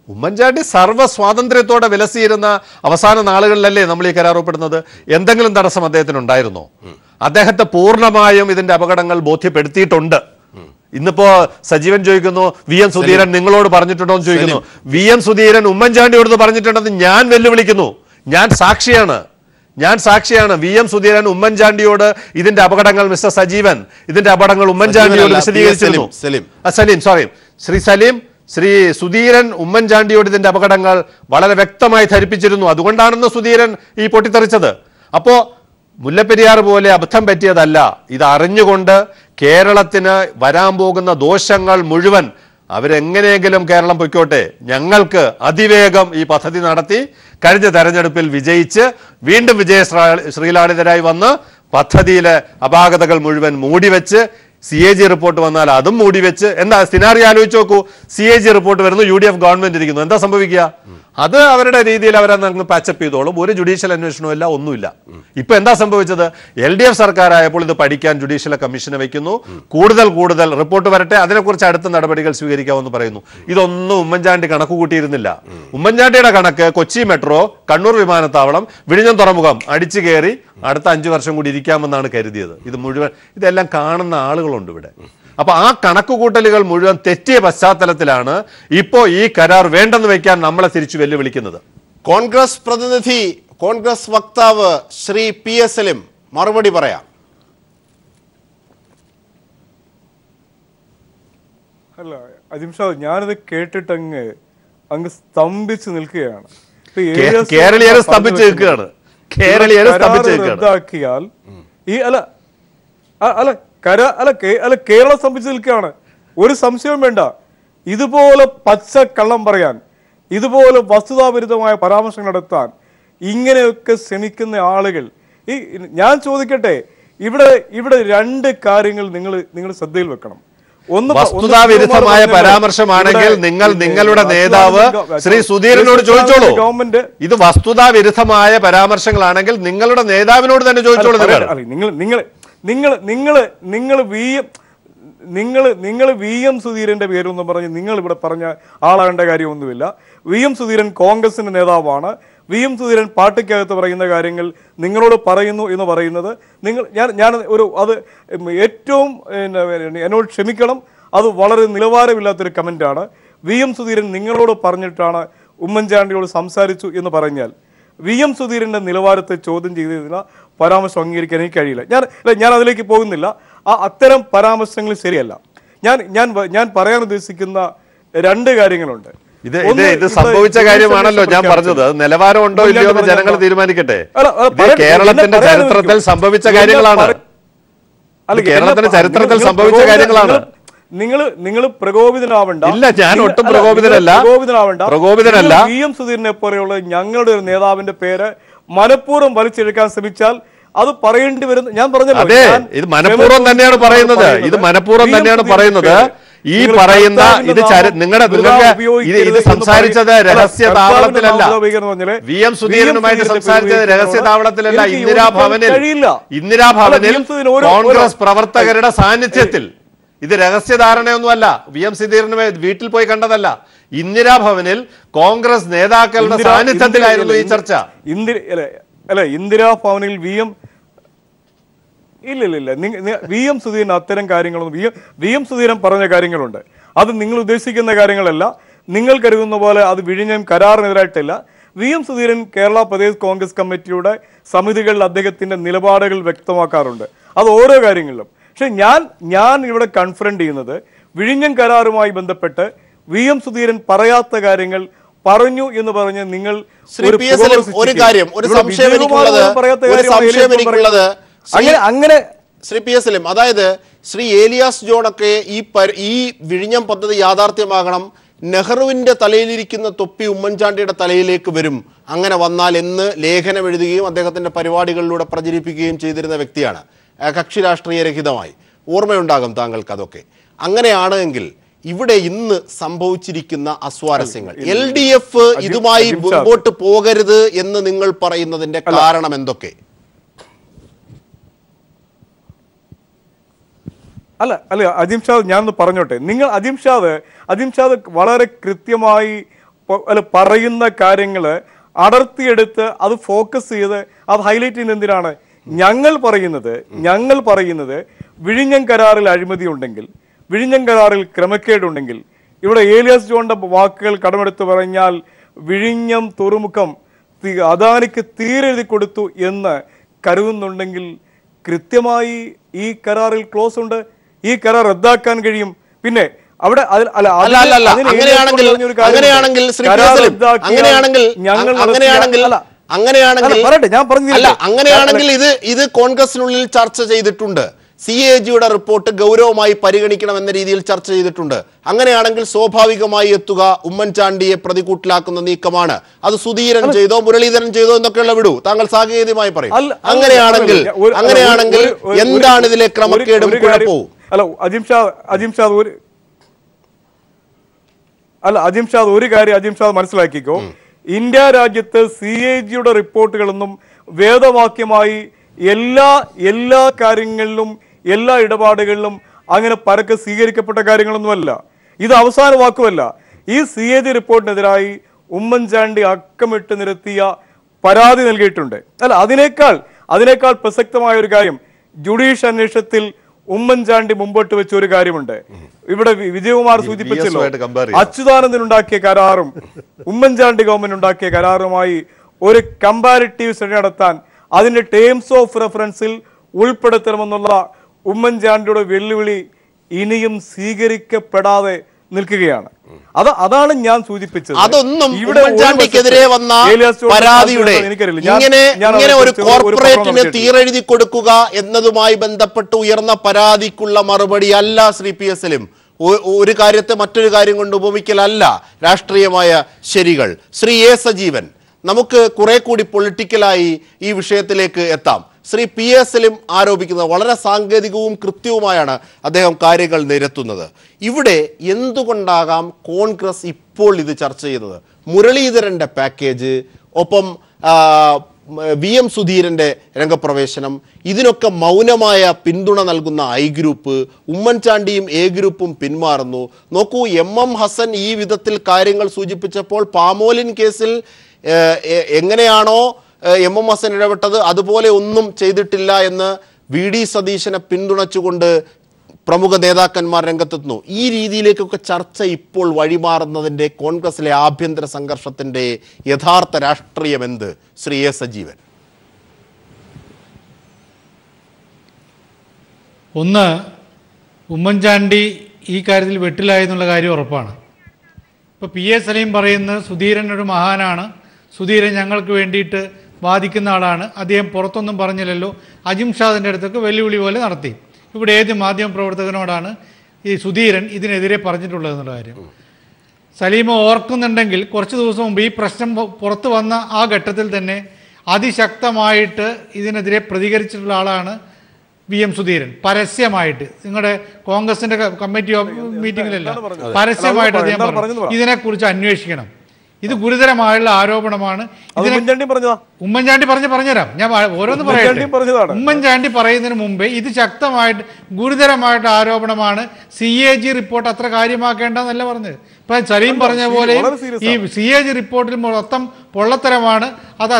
ഉമ്മൻചാണ്ടി സർവ്വ സ്വാതന്ത്ര്യത്തോടെ വിലസിയിരുന്ന അവസാന നാളുകളിലല്ലേ നമ്മൾ ഈ കരാർ ഒപ്പിടുന്നത്? എന്തെങ്കിലും തടസ്സം അദ്ദേഹത്തിന് ഉണ്ടായിരുന്നോ? അദ്ദേഹത്തെ പൂർണ്ണമായും ഇതിന്റെ അപകടങ്ങൾ ബോധ്യപ്പെടുത്തിയിട്ടുണ്ട്. ഇന്നിപ്പോ സജീവൻ ചോദിക്കുന്നു, വി എം സുധീരൻ നിങ്ങളോട് പറഞ്ഞിട്ടുണ്ടോ എന്ന് ചോദിക്കുന്നു. വി എം സുധീരൻ ഉമ്മൻചാണ്ടിയോട് പറഞ്ഞിട്ടുണ്ടെന്ന് ഞാൻ വെല്ലുവിളിക്കുന്നു. ഞാൻ സാക്ഷിയാണ്. വി എം സുധീരൻ ഉമ്മൻചാണ്ടിയോട് ഇതിന്റെ അപകടങ്ങൾ, മിസ്റ്റർ സജീവൻ, ഇതിന്റെ അപകടങ്ങൾ ഉമ്മൻചാണ്ടിയോട് വിശദീകരിച്ചിരുന്നു. ശ്രീ സുധീരൻ ഉമ്മൻചാണ്ടിയോട് ഇതിന്റെ അപകടങ്ങൾ വളരെ വ്യക്തമായി ധരിപ്പിച്ചിരുന്നു. അതുകൊണ്ടാണെന്ന് സുധീരൻ ഈ പൊട്ടിത്തെറിച്ചത്. അപ്പോ മുല്ലപ്പെരിയാർ പോലെ അബദ്ധം പറ്റിയതല്ല. ഇത് അറിഞ്ഞുകൊണ്ട് കേരളത്തിന് വരാൻ പോകുന്ന ദോഷങ്ങൾ മുഴുവൻ അവരെങ്ങനെയെങ്കിലും കേരളം പൊയ്ക്കോട്ടെ, ഞങ്ങൾക്ക് അതിവേഗം ഈ പദ്ധതി നടത്തി കഴിഞ്ഞ തെരഞ്ഞെടുപ്പിൽ വിജയിച്ച് വീണ്ടും ശ്രീലാളിതരായി വന്ന് പദ്ധതിയിലെ അപാകതകൾ മുഴുവൻ മൂടിവെച്ച് CAG റിപ്പോർട്ട് വന്നാൽ അതും മൂടിവെച്ച് എന്താ സിനാറിയോ ആലോചിച്ച് നോക്കൂ. CAG റിപ്പോർട്ട് വരുന്നു, UDF ഗവൺമെന്റ് ഇരിക്കുന്നു, എന്താ സംഭവിക്കുക? അത് അവരുടെ രീതിയിൽ അവരെ പാച്ചപ്പ് ചെയ്തോളും. ഒരു ജുഡീഷ്യൽ അന്വേഷണവും ഇല്ല, ഒന്നുമില്ല. ഇപ്പൊ എന്താ സംഭവിച്ചത്? LDF സർക്കാരായപ്പോൾ ഇത് പഠിക്കാൻ ജുഡീഷ്യൽ കമ്മീഷനെ വെക്കുന്നു. കൂടുതൽ റിപ്പോർട്ട് വരട്ടെ, അതിനെക്കുറിച്ച് അടുത്ത നടപടികൾ സ്വീകരിക്കാമെന്ന് പറയുന്നു. ഇതൊന്നും ഉമ്മൻചാണ്ടി കണക്ക് കൂട്ടിയിരുന്നില്ല. ഉമ്മൻചാണ്ടിയുടെ കണക്ക് കൊച്ചി മെട്രോ, കണ്ണൂർ വിമാനത്താവളം, വിഴിഞ്ഞം തുറമുഖം അടിച്ചു കയറി അടുത്ത 5 വർഷം കൂടി ഇരിക്കാമെന്നാണ് കരുതിയത്. ഇതെല്ലാം കാണുന്ന ആളുകളുണ്ട് ഇവിടെ. അപ്പൊ ആ കണക്കുകൂട്ടലുകൾ മുഴുവൻ തെറ്റിയ പശ്ചാത്തലത്തിലാണ് ഇപ്പോ ഈ കരാർ വേണ്ടെന്ന് വെക്കാൻ നമ്മളെ തിരിച്ചു വെല്ലുവിളിക്കുന്നത്. കോൺഗ്രസ് പ്രതിനിധി, കോൺഗ്രസ് വക്താവ് ശ്രീ PS സലിം മറുപടി പറയാം. അല്ല അജിംഷാ, ഞാനിത് കേട്ടിട്ട് അങ്ങ് സ്തംഭിച്ച് നിൽക്കുകയാണ്. കേരളീയരെ സ്തംഭിച്ച് നിൽക്കുകയാണ്. റദ്ദാക്കിയാൽ ഈ കേരളം സ്തംഭിച്ച് നിൽക്കുകയാണ്. ഒരു സംശയവും വേണ്ട. ഇതുപോലെ പച്ച കള്ളം പറയാൻ, ഇതുപോലെ വസ്തുതാവിരുദ്ധമായ പരാമർശങ്ങൾ നടത്താൻ ഇങ്ങനെയൊക്കെ ശ്രമിക്കുന്ന ആളുകൾ, ഞാൻ ചോദിക്കട്ടെ, ഇവിടെ 2 കാര്യങ്ങൾ നിങ്ങൾ ശ്രദ്ധയിൽ വെക്കണം. വസ്തുതാവിരുദ്ധമായ പരാമർശമാണെങ്കിൽ നിങ്ങളുടെ നേതാവ് ശ്രീ സുധീരനോട് ചോദിച്ചോളൂ. ഇത് വസ്തുതാവിരുദ്ധമായ പരാമർശങ്ങളാണെങ്കിൽ നിങ്ങളുടെ നേതാവിനോട് തന്നെ ചോദിച്ചോളൂ. നിങ്ങൾ വി എം സുധീരന്റെ പേരൊന്നും പറഞ്ഞ് നിങ്ങൾ ഇവിടെ പറഞ്ഞ ആളാകേണ്ട കാര്യമൊന്നുമില്ല. വി എം സുധീരൻ കോൺഗ്രസിന്റെ നേതാവാണ്. വി എം സുധീരൻ പാർട്ടിക്കകത്ത് പറയുന്ന കാര്യങ്ങൾ നിങ്ങളോട് പറയുന്നു എന്ന് പറയുന്നത് ഞാൻ അത് ഏറ്റവും എന്നോട് ക്ഷമിക്കണം, അത് വളരെ നിലവാരമില്ലാത്തൊരു കമന്റാണ്. വി എം സുധീരൻ നിങ്ങളോട് പറഞ്ഞിട്ടാണ് ഉമ്മൻചാണ്ടിയോട് സംസാരിച്ചു എന്ന് പറഞ്ഞാൽ വി എം സുധീരന്റെ നിലവാരത്തെ ചോദ്യം ചെയ്തതിന് പരാമർശം അംഗീകരിക്കാൻ എനിക്ക് കഴിയില്ല. ഞാൻ അതിലേക്ക് പോകുന്നില്ല. അത്തരം പരാമർശങ്ങൾ ശരിയല്ല. ഞാൻ പറയാൻ ഉദ്ദേശിക്കുന്ന 2 കാര്യങ്ങളുണ്ട്. ഇത് സംഭവിച്ച കാര്യമാണല്ലോ ഞാൻ പറഞ്ഞത്. നിലവാരം ഉണ്ടോ ഇല്ലയോ എന്ന് ജനങ്ങൾ തീരുമാനിക്കട്ടെ. കേരളത്തിന്റെ ചരിത്രത്തിൽ സംഭവിച്ച കാര്യങ്ങളാണ്. കേരളത്തിന്റെ ചരിത്രത്തിൽ സംഭവിച്ച കാര്യങ്ങളാണ്. നിങ്ങൾ പ്രകോപിതനാവണ്ട. ഇല്ല, ഞാൻ ഒട്ടും പ്രകോപിതനല്ല. വി എം സുധീരനെ പോലെയുള്ള ഞങ്ങളുടെ ഒരു നേതാവിന്റെ പേര് മനഃപൂർവ്വം വലിച്ചെടുക്കാൻ ശ്രമിച്ചാൽ അത് പറയേണ്ടി വരുന്നു. ഞാൻ പറഞ്ഞല്ലോ, അതെ, ഇത് മനഃപൂർവ്വം തന്നെയാണ് പറയുന്നത്. ഈ പറയുന്ന ഇത് സംസാരിച്ചത് രഹസ്യ താവളത്തിലല്ല. വി എം സുധീരനുമായിട്ട് സംസാരിച്ചത് രഹസ്യ താവളത്തിലല്ല, ഇന്ദിരാഭവനിൽ കോൺഗ്രസ് പ്രവർത്തകരുടെ സാന്നിധ്യത്തിൽ. ഇത് രഹസ്യധാരണയൊന്നുമല്ല. വി എം സുധീരന് വീട്ടിൽ പോയി കണ്ടതല്ല. ഇന്ദിരാഭവനിൽ കോൺഗ്രസ് നേതാക്കളുടെ സാന്നിധ്യത്തിലായിരുന്നു ഈ ചർച്ച. ഇന്ദിരാഭവനിൽ വി എം സുധീരൻ അത്തരം കാര്യങ്ങളൊന്നും വി എം സുധീരൻ പറഞ്ഞ കാര്യങ്ങളുണ്ട്. അത് നിങ്ങൾ ഉദ്ദേശിക്കുന്ന കാര്യങ്ങളല്ല. നിങ്ങൾ കരുതുന്ന പോലെ അത് വിഴിഞ്ഞം കരാറിനെതിരായിട്ടില്ല. വി എം സുധീരൻ കേരള പ്രദേശ് കോൺഗ്രസ് കമ്മിറ്റിയുടെ സമിതികളിൽ അദ്ദേഹത്തിന്റെ നിലപാടുകൾ വ്യക്തമാക്കാറുണ്ട്. അത് ഓരോ കാര്യങ്ങളിലും പക്ഷെ ഞാൻ ഇവിടെ കൺഫ്രണ്ട് ചെയ്യുന്നത് വിഴിഞ്ഞം കരാറുമായി ബന്ധപ്പെട്ട് VM സുധീരൻ പറയാത്ത കാര്യങ്ങൾ പറഞ്ഞു എന്ന് പറഞ്ഞ് നിങ്ങൾ ഒരു കാര്യം, ഒരു സംശയം എനിക്കുള്ളത് അങ്ങനെ ശ്രീ PS സലിം, അതായത് ശ്രീ ഏലിയാസ് ജോണൊക്കെ ഈ വിഴിഞ്ഞം പദ്ധതി യാഥാർത്ഥ്യമാകണം, നെഹ്റുവിന്റെ തലയിലിരിക്കുന്ന തൊപ്പി ഉമ്മൻചാണ്ടിയുടെ തലയിലേക്ക് വരും, അങ്ങനെ വന്നാൽ എന്ന് ലേഖനം എഴുതുകയും അദ്ദേഹത്തിന്റെ പരിപാടികളിലൂടെ പ്രചരിപ്പിക്കുകയും ചെയ്തിരുന്ന വ്യക്തിയാണ്, കക്ഷി രാഷ്ട്രീയ രഹിതമായി. ഓർമ്മയുണ്ടാകും താങ്കൾക്ക് അതൊക്കെ. അങ്ങനെയാണെങ്കിൽ ഇവിടെ ഇന്ന് സംഭവിച്ചിരിക്കുന്ന അസ്വാരസ്യങ്ങൾ, LDF ഇതുമായി മുമ്പോട്ട് പോകരുത് എന്ന് നിങ്ങൾ പറയുന്നതിന്റെ കാരണം എന്തൊക്കെ? അല്ല അജിംഷാദ്, ഞാനൊന്ന് പറഞ്ഞോട്ടെ. നിങ്ങൾ അജിംഷാദ് വളരെ കൃത്യമായി പറയുന്ന കാര്യങ്ങൾ അടർത്തിയെടുത്ത് അത് ഫോക്കസ് ചെയ്ത് അത് ഹൈലൈറ്റ് ചെയ്യുന്ന എന്തിനാണ്? ഞങ്ങൾ പറയുന്നത് വിഴിഞ്ഞം കരാറിൽ അഴിമതി ഉണ്ടെങ്കിൽ, വിഴിഞ്ഞം കരാറിൽ ക്രമക്കേടുണ്ടെങ്കിൽ, ഇവിടെ ഏലിയാസ് ജോണിന്റെ വാക്കുകൾ കടമെടുത്ത് പറഞ്ഞാൽ വിഴിഞ്ഞം തുറമുഖം അദാനിക്ക് തീരെഴുതി കൊടുത്തു എന്ന് കരുതുന്നുണ്ടെങ്കിൽ കൃത്യമായി ഈ കരാറിൽ ക്ലോസ് ഉണ്ട്, ഈ കരാർ റദ്ദാക്കാൻ കഴിയും. പിന്നെ അവിടെ അങ്ങനെയാണെങ്കിൽ ഇത് കോൺഗ്രസിനുള്ളിൽ ചർച്ച ചെയ്തിട്ടുണ്ട്. CAGയുടെ റിപ്പോർട്ട് ഗൗരവമായി പരിഗണിക്കണം എന്ന രീതിയിൽ ചർച്ച ചെയ്തിട്ടുണ്ട്. അങ്ങനെയാണെങ്കിൽ സ്വാഭാവികമായി എത്തുക ഉമ്മൻചാണ്ടിയെ പ്രതികൂട്ടിലാക്കുന്ന നീക്കമാണ്. അത് സുധീരൻ ചെയ്തോ മുരളീധരൻ ചെയ്തോ എന്നൊക്കെയുള്ള വിടൂ, താങ്കൾ സാങ്കേതികമായി പറയും. അങ്ങനെയാണെങ്കിൽ എന്താണ് ഇതിലെ ക്രമക്കേടും കുഴപ്പവും? അജിംഷാദ് ഒരു കാര്യം അജിംഷാദ് മനസ്സിലാക്കിക്കോ. ഇന്ത്യ രാജ്യത്ത് CAGയുടെ റിപ്പോർട്ടുകളൊന്നും വേദവാക്യമായി എല്ലാ കാര്യങ്ങളിലും എല്ലാ ഇടപാടുകളിലും അങ്ങനെ പരക്കെ സ്വീകരിക്കപ്പെട്ട കാര്യങ്ങളൊന്നുമല്ല. ഇത് അവസാന വാക്കുമല്ല. ഈ CAG റിപ്പോർട്ടിനെതിരായി ഉമ്മൻചാണ്ടി അക്കമിട്ട് നിരത്തിയ പരാതി നൽകിയിട്ടുണ്ട്. അതിനേക്കാൾ പ്രസക്തമായ ഒരു കാര്യം ജുഡീഷ്യൽ അന്വേഷണത്തിൽ ഉമ്മൻചാണ്ടി മുമ്പോട്ട് വെച്ച ഒരു കാര്യമുണ്ട്. ഇവിടെ വിജയകുമാർ സൂചിപ്പിച്ചല്ലോ, അച്യുതാനന്ദൻ ഉണ്ടാക്കിയ കരാറും ഉമ്മൻചാണ്ടി ഗവൺമെന്റ് ഉണ്ടാക്കിയ കരാറുമായി ഒരു കമ്പാരിറ്റീവ് സ്റ്റഡി നടത്താൻ അതിന്റെ ടേംസ് ഓഫ് റെഫറൻസിൽ ഉൾപ്പെടുത്തണമെന്നുള്ള ഉമ്മൻചാണ്ടിയുടെ വെല്ലുവിളി ഇനിയും സ്വീകരിക്കപ്പെടാതെ നിൽക്കുകയാണ്. അതാണ് ഞാൻ സൂചിപ്പിച്ചത്. അതൊന്നും ഉമ്മൻചാണ്ടിക്കെതിരെ വന്ന പരാതിയുടെ ഇങ്ങനെ ഒരു കോർപ്പറേറ്റിന് തീരെഴുതി കൊടുക്കുക എന്നതുമായി ബന്ധപ്പെട്ട് ഉയർന്ന പരാതിക്കുള്ള മറുപടി അല്ല ശ്രീ PS സലിം. ഒരു കാര്യത്തെ മറ്റൊരു കാര്യം കൊണ്ട് ഉപമിക്കലല്ല രാഷ്ട്രീയമായ ശരികൾ. ശ്രീ A സജീവൻ, നമുക്ക് കുറെ കൂടി പൊളിറ്റിക്കലായി ഈ വിഷയത്തിലേക്ക് എത്താം. ശ്രീ PS സലിം ആരോപിക്കുന്നത് വളരെ സാങ്കേതികവും കൃത്യവുമായാണ് അദ്ദേഹം കാര്യങ്ങൾ നിരത്തുന്നത്. ഇവിടെ എന്തുകൊണ്ടാകാം കോൺഗ്രസ് ഇപ്പോൾ ഇത് ചർച്ച ചെയ്യുന്നത്? മുരളീധരന്റെ പാക്കേജ്, ഒപ്പം VM സുധീരന്റെ രംഗപ്രവേശനം, ഇതിനൊക്കെ മൗനമായ പിന്തുണ നൽകുന്ന I ഗ്രൂപ്പ്, ഉമ്മൻചാണ്ടിയും A ഗ്രൂപ്പും പിന്മാറുന്നു. നോക്കൂ, MM ഹസൻ ഈ വിധത്തിൽ കാര്യങ്ങൾ സൂചിപ്പിച്ചപ്പോൾ പാമോലിൻ കേസിൽ എങ്ങനെയാണോ MM ഹസൻ ഇടപെട്ടത് അതുപോലെ ഒന്നും ചെയ്തിട്ടില്ല എന്ന് VD സതീശനെ പിന്തുണച്ചുകൊണ്ട് പ്രമുഖ നേതാക്കന്മാർ രംഗത്തെത്തുന്നു. ഈ രീതിയിലേക്കൊക്കെ ചർച്ച ഇപ്പോൾ വഴിമാറുന്നതിൻ്റെ കോൺഗ്രസിലെ ആഭ്യന്തര സംഘർഷത്തിൻ്റെ യഥാർത്ഥ രാഷ്ട്രീയം എന്ത്? ശ്രീ A സജീവൻ. ഒന്ന്, ഉമ്മൻചാണ്ടി ഈ കാര്യത്തിൽ വെട്ടിലായെന്നുള്ള കാര്യം ഉറപ്പാണ്. ഇപ്പോൾ PS സലീം പറയുന്നത് സുധീരൻ ഒരു മഹാനാണ്, സുധീരൻ ഞങ്ങൾക്ക് വേണ്ടിയിട്ട് വാദിക്കുന്ന ആളാണ്, അദ്ദേഹം പുറത്തൊന്നും പറഞ്ഞില്ലല്ലോ, അജിംഷാദിൻ്റെ അടുത്തൊക്കെ വെല്ലുവിളി പോലെ നടത്തി. ഇവിടെ ഏത് മാധ്യമപ്രവർത്തകനോടാണ് ഈ സുധീരൻ ഇതിനെതിരെ പറഞ്ഞിട്ടുള്ളതെന്നുള്ള കാര്യം സലീമ ഓർക്കുന്നുണ്ടെങ്കിൽ കുറച്ച് ദിവസം മുമ്പ് ഈ പ്രശ്നം പുറത്തു വന്ന ആ ഘട്ടത്തിൽ തന്നെ അതിശക്തമായിട്ട് ഇതിനെതിരെ പ്രതികരിച്ചിട്ടുള്ള ആളാണ് VM സുധീരൻ. പരസ്യമായിട്ട് നിങ്ങളുടെ കോൺഗ്രസിന്റെ കമ്മിറ്റി മീറ്റിംഗിലല്ല, പരസ്യമായിട്ട് അദ്ദേഹം പറഞ്ഞു ഇതിനെക്കുറിച്ച് അന്വേഷിക്കണം, ഇത് ഗുരുതരമായുള്ള ആരോപണമാണ്. ഉമ്മൻചാണ്ടി പറഞ്ഞുതരാം, ഞാൻ ഓരോന്ന് പറയട്ടെ. ഉമ്മൻചാണ്ടി പറയുന്നതിന് മുമ്പേ ഇത് ശക്തമായിട്ട് ഗുരുതരമായിട്ട് ആരോപണമാണ്, CAG റിപ്പോർട്ട് അത്ര കാര്യമാക്കേണ്ടെന്നല്ല പറഞ്ഞത്. ഇപ്പൊ സലീം പറഞ്ഞ പോലെ ഈ CAG റിപ്പോർട്ടിൽ മൊത്തം പൊള്ളത്തരമാണ്, അത്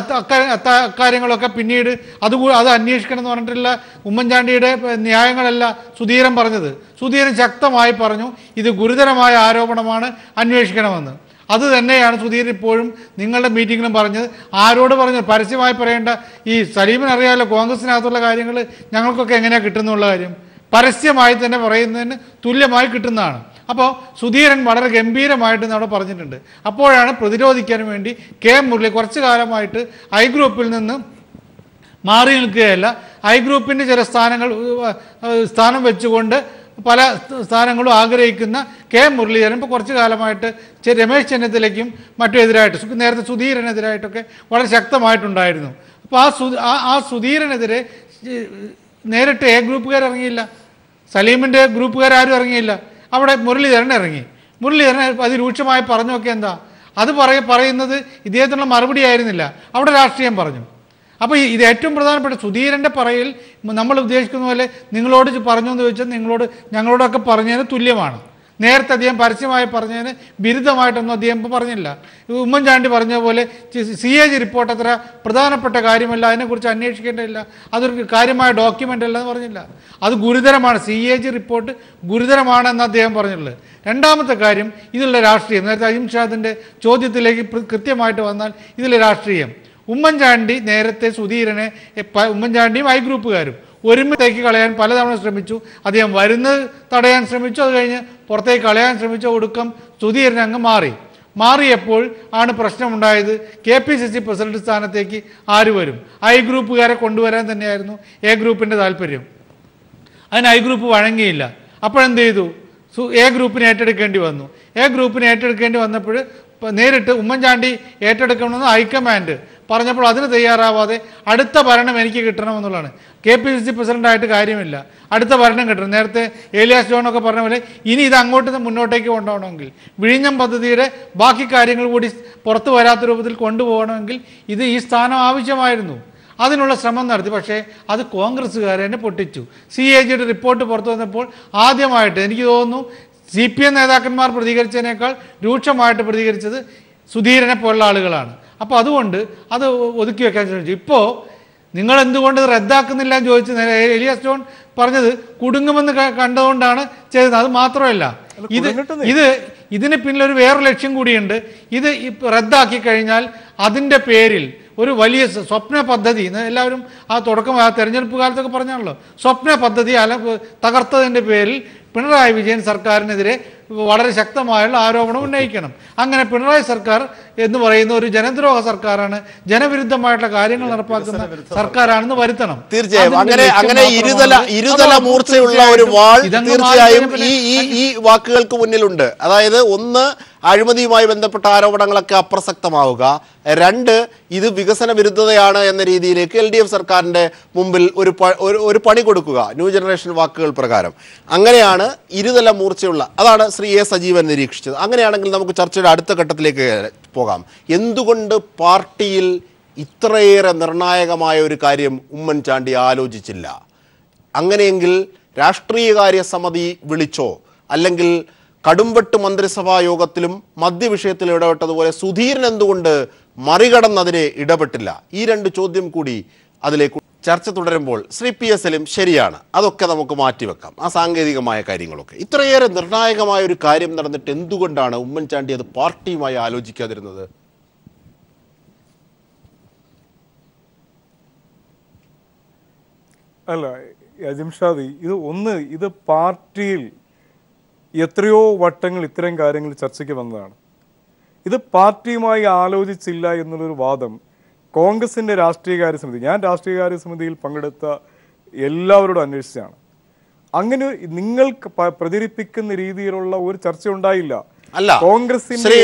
അക്കാര്യങ്ങളൊക്കെ പിന്നീട് അത് അന്വേഷിക്കണം എന്ന് പറഞ്ഞിട്ടുള്ള ഉമ്മൻചാണ്ടിയുടെ ന്യായങ്ങളല്ല സുധീരൻ പറഞ്ഞത്. സുധീരൻ ശക്തമായി പറഞ്ഞു ഇത് ഗുരുതരമായ ആരോപണമാണ്, അന്വേഷിക്കണമെന്ന്. അത് തന്നെയാണ് സുധീരൻ ഇപ്പോഴും നിങ്ങളുടെ മീറ്റിങ്ങിലും പറഞ്ഞത്. ആരോട് പറഞ്ഞത്? പരസ്യമായി പറയേണ്ട. ഈ സലീമിന് അറിയാമല്ലോ കോൺഗ്രസിനകത്തുള്ള കാര്യങ്ങൾ ഞങ്ങൾക്കൊക്കെ എങ്ങനെയാണ് കിട്ടുന്നുള്ള കാര്യം. പരസ്യമായി തന്നെ പറയുന്നതിന് തുല്യമായി കിട്ടുന്നതാണ്. അപ്പോൾ സുധീരൻ വളരെ ഗംഭീരമായിട്ട് അവിടെ പറഞ്ഞിട്ടുണ്ട്. അപ്പോഴാണ് പ്രതിരോധിക്കാൻ വേണ്ടി കെ മുരളി കുറച്ചു കാലമായിട്ട് ഐ ഗ്രൂപ്പിൽ നിന്ന് മാറി നിൽക്കുകയല്ല, ഐ ഗ്രൂപ്പിൻ്റെ ചില സ്ഥാനം വെച്ചുകൊണ്ട് പല സ്ഥാനങ്ങളും ആഗ്രഹിക്കുന്ന കെ മുരളീധരൻ ഇപ്പോൾ കുറച്ചു കാലമായിട്ട് രമേശ് ചെന്നിത്തലയ്ക്കും മറ്റും എതിരായിട്ട്, നേരത്തെ സുധീരനെതിരായിട്ടൊക്കെ വളരെ ശക്തമായിട്ടുണ്ടായിരുന്നു. അപ്പോൾ ആ സുധീരനെതിരെ നേരിട്ട് എ ഗ്രൂപ്പുകാർ ഇറങ്ങിയില്ല, സലീമിൻ്റെ ഗ്രൂപ്പുകാരും ഇറങ്ങിയില്ല, അവിടെ മുരളീധരൻ ഇറങ്ങി. മുരളീധരൻ അതിരൂക്ഷമായി പറഞ്ഞൊക്കെ എന്താ അത് പറയുന്നത് ഇദ്ദേഹത്തിനുള്ള മറുപടി ആയിരുന്നില്ല, അവിടെ രാഷ്ട്രീയം പറഞ്ഞു. അപ്പോൾ ഇത് ഏറ്റവും പ്രധാനപ്പെട്ട സുധീരൻ്റെ പറയിൽ നമ്മൾ ഉദ്ദേശിക്കുന്ന പോലെ നിങ്ങളോട് പറഞ്ഞു എന്ന് ചോദിച്ചാൽ ഞങ്ങളോടൊക്കെ പറഞ്ഞതിന് തുല്യമാണ്. നേരത്തെ അദ്ദേഹം പരസ്യമായി പറഞ്ഞതിന് ബിരുദമായിട്ടൊന്നും അദ്ദേഹം ഇപ്പോൾ പറഞ്ഞില്ല. ഉമ്മൻചാണ്ടി പറഞ്ഞ പോലെ CAG റിപ്പോർട്ട് അത്ര പ്രധാനപ്പെട്ട കാര്യമല്ല, അതിനെക്കുറിച്ച് അന്വേഷിക്കേണ്ടതില്ല, അതൊരു കാര്യമായ ഡോക്യുമെൻ്റ് അല്ല എന്ന് പറഞ്ഞില്ല. അത് ഗുരുതരമാണ്, CAG റിപ്പോർട്ട് ഗുരുതരമാണെന്ന് അദ്ദേഹം പറഞ്ഞിട്ടുള്ളത്. രണ്ടാമത്തെ കാര്യം ഇതിലുള്ള രാഷ്ട്രീയം. നേരത്തെ അജിം ഷാദിൻ്റെ ചോദ്യത്തിലേക്ക് കൃത്യമായിട്ട് വന്നാൽ ഇതിലെ രാഷ്ട്രീയം, ഉമ്മൻചാണ്ടി നേരത്തെ സുധീരനെ ഉമ്മൻചാണ്ടിയും ഐ ഗ്രൂപ്പുകാരും ഒരുമിച്ചേക്ക് കളയാൻ പലതവണ ശ്രമിച്ചു. അദ്ദേഹം വരുന്നത് തടയാൻ ശ്രമിച്ചു, അത് കഴിഞ്ഞ് പുറത്തേക്ക് കളയാൻ ശ്രമിച്ച ഒടുക്കം സുധീരൻ അങ്ങ് മാറിയപ്പോൾ ആണ് പ്രശ്നമുണ്ടായത്. KPCC പ്രസിഡന്റ് സ്ഥാനത്തേക്ക് ആര് വരും? ഐ ഗ്രൂപ്പുകാരെ കൊണ്ടുവരാൻ തന്നെയായിരുന്നു എ ഗ്രൂപ്പിൻ്റെ താല്പര്യം. അതിന് ഐ ഗ്രൂപ്പ് വഴങ്ങിയില്ല. അപ്പോഴെന്ത് ചെയ്തു? എ ഗ്രൂപ്പിനെ ഏറ്റെടുക്കേണ്ടി വന്നു. എ ഗ്രൂപ്പിനെ ഏറ്റെടുക്കേണ്ടി വന്നപ്പോൾ നേരിട്ട് ഉമ്മൻചാണ്ടി ഏറ്റെടുക്കണമെന്ന് ഹൈക്കമാൻഡ് പറഞ്ഞപ്പോൾ അതിന് തയ്യാറാവാതെ അടുത്ത ഭരണം എനിക്ക് കിട്ടണമെന്നുള്ളതാണ്. KPCC പ്രസിഡൻ്റായിട്ട് കാര്യമില്ല, അടുത്ത ഭരണം കിട്ടണം. നേരത്തെ ഏലിയാസ് ജോണൊക്കെ പറഞ്ഞ പോലെ ഇനി ഇത് അങ്ങോട്ട് മുന്നോട്ടേക്ക് കൊണ്ടുപോകണമെങ്കിൽ, വിഴിഞ്ഞം പദ്ധതിയുടെ ബാക്കി കാര്യങ്ങൾ കൂടി പുറത്തു വരാത്ത രൂപത്തിൽ കൊണ്ടുപോകണമെങ്കിൽ ഈ സ്ഥാനം ആവശ്യമായിരുന്നു. അതിനുള്ള ശ്രമം നടത്തി. പക്ഷേ അത് കോൺഗ്രസ്സുകാരെ തന്നെ പൊട്ടിച്ചു. CAGയുടെ റിപ്പോർട്ട് പുറത്തു വന്നപ്പോൾ ആദ്യമായിട്ട് എനിക്ക് തോന്നുന്നു CPM നേതാക്കന്മാർ പ്രതികരിച്ചതിനേക്കാൾ രൂക്ഷമായിട്ട് പ്രതികരിച്ചത് സുധീരനെ പോലുള്ള ആളുകളാണ്. അപ്പോൾ അതുകൊണ്ട് അത് ഒതുക്കി വെക്കാൻ ശ്രമിച്ചു. ഇപ്പോൾ നിങ്ങൾ എന്തുകൊണ്ട് റദ്ദാക്കുന്നില്ല എന്ന് ചോദിച്ചു ഏലിയാസ് ജോൺ പറഞ്ഞത് കുടുങ്ങുമെന്ന് കണ്ടുകൊണ്ടാണ് ചെയ്തത്. അത് മാത്രമല്ല, ഇതിന് പിന്നിലൊരു വേറൊരു ലക്ഷ്യം കൂടിയുണ്ട്. ഇത് റദ്ദാക്കി കഴിഞ്ഞാൽ അതിൻ്റെ പേരിൽ ഒരു വലിയ സ്വപ്ന പദ്ധതി, എല്ലാവരും ആ തെരഞ്ഞെടുപ്പ് കാലത്തൊക്കെ പറഞ്ഞാണല്ലോ, സ്വപ്ന പദ്ധതി തകർത്തതിൻ്റെ പേരിൽ പിണറായി വിജയൻ സർക്കാരിനെതിരെ വളരെ ശക്തമായുള്ള ആരോപണം ഉന്നയിക്കണം. അങ്ങനെ പിണറായി സർക്കാർ എന്ന് പറയുന്ന ഒരു ജനദ്രോഹ സർക്കാരാണ്, ജനവിരുദ്ധമായിട്ടുള്ള കാര്യങ്ങൾ നടപ്പാക്കുന്ന സർക്കാരാണെന്ന് വരുത്തണം. തീർച്ചയായും അങ്ങനെ ഇരുതല മൂർച്ചയുള്ള ഒരു വാൾ തീർച്ചയായും ഈ വാക്കുകൾക്ക് മുന്നിലുണ്ട്. അതായത് ഒന്ന്, അഴിമതിയുമായി ബന്ധപ്പെട്ട ആരോപണങ്ങളൊക്കെ അപ്രസക്തമാവുക. രണ്ട്, ഇത് വികസന വിരുദ്ധതയാണ് എന്ന രീതിയിലേക്ക് LDF സർക്കാരിന്റെ മുമ്പിൽ ഒരു പണി കൊടുക്കുക, ന്യൂ ജനറേഷൻ വാക്കുകൾ പ്രകാരം. അങ്ങനെയാണ് ഇരുതല മൂർച്ചയുള്ള, അതാണ് ശ്രീ A സജീവൻ നിരീക്ഷിച്ചത്. അങ്ങനെയാണെങ്കിൽ നമുക്ക് ചർച്ചയുടെ അടുത്ത ഘട്ടത്തിലേക്ക് പോകാം. എന്തുകൊണ്ട് പാർട്ടിയിൽ ഇത്രയേറെ നിർണായകമായ ഒരു കാര്യം ഉമ്മൻചാണ്ടി ആലോചിച്ചില്ല? അങ്ങനെയെങ്കിൽ രാഷ്ട്രീയകാര്യ സമിതി വിളിച്ചോ, അല്ലെങ്കിൽ കടുംവെട്ട് മന്ത്രിസഭാ യോഗത്തിലും മദ്യവിഷയത്തിൽ ഇടപെട്ടതുപോലെ സുധീരൻ എന്തുകൊണ്ട് മറികടന്നതിനെ ഇടപെട്ടില്ല? ഈ രണ്ട് ചോദ്യം കൂടി അതിലേക്ക് ചർച്ച തുടരുമ്പോൾ ശ്രീ PS സലീം, ശരിയാണ്, അതൊക്കെ നമുക്ക് മാറ്റിവെക്കാം, ആ സാങ്കേതികമായ കാര്യങ്ങളൊക്കെ. ഇത്രയേറെ നിർണായകമായ ഒരു കാര്യം നടന്നിട്ട് എന്തുകൊണ്ടാണ് ഉമ്മൻചാണ്ടി അത് പാർട്ടിയുമായി ആലോചിക്കാതിരുന്നത്? അല്ല അജിം ഷാദി, ഇത് പാർട്ടിയിൽ എത്രയോ വട്ടങ്ങൾ ഇത്തരം കാര്യങ്ങൾ ചർച്ചയ്ക്ക് വന്നതാണ്. ഇത് പാർട്ടിയുമായി ആലോചിച്ചില്ല എന്നുള്ളൊരു വാദം കോൺഗ്രസിൻ്റെ രാഷ്ട്രീയകാര്യ സമിതി, ഞാൻ രാഷ്ട്രീയകാര്യ സമിതിയിൽ പങ്കെടുത്ത എല്ലാവരോടും അന്വേഷിച്ചാണ്. അങ്ങനെ നിങ്ങൾ പ്രചരിപ്പിക്കുന്ന രീതിയിലുള്ള ഒരു ചർച്ച ഉണ്ടായില്ല. കോൺഗ്രസിന്റെ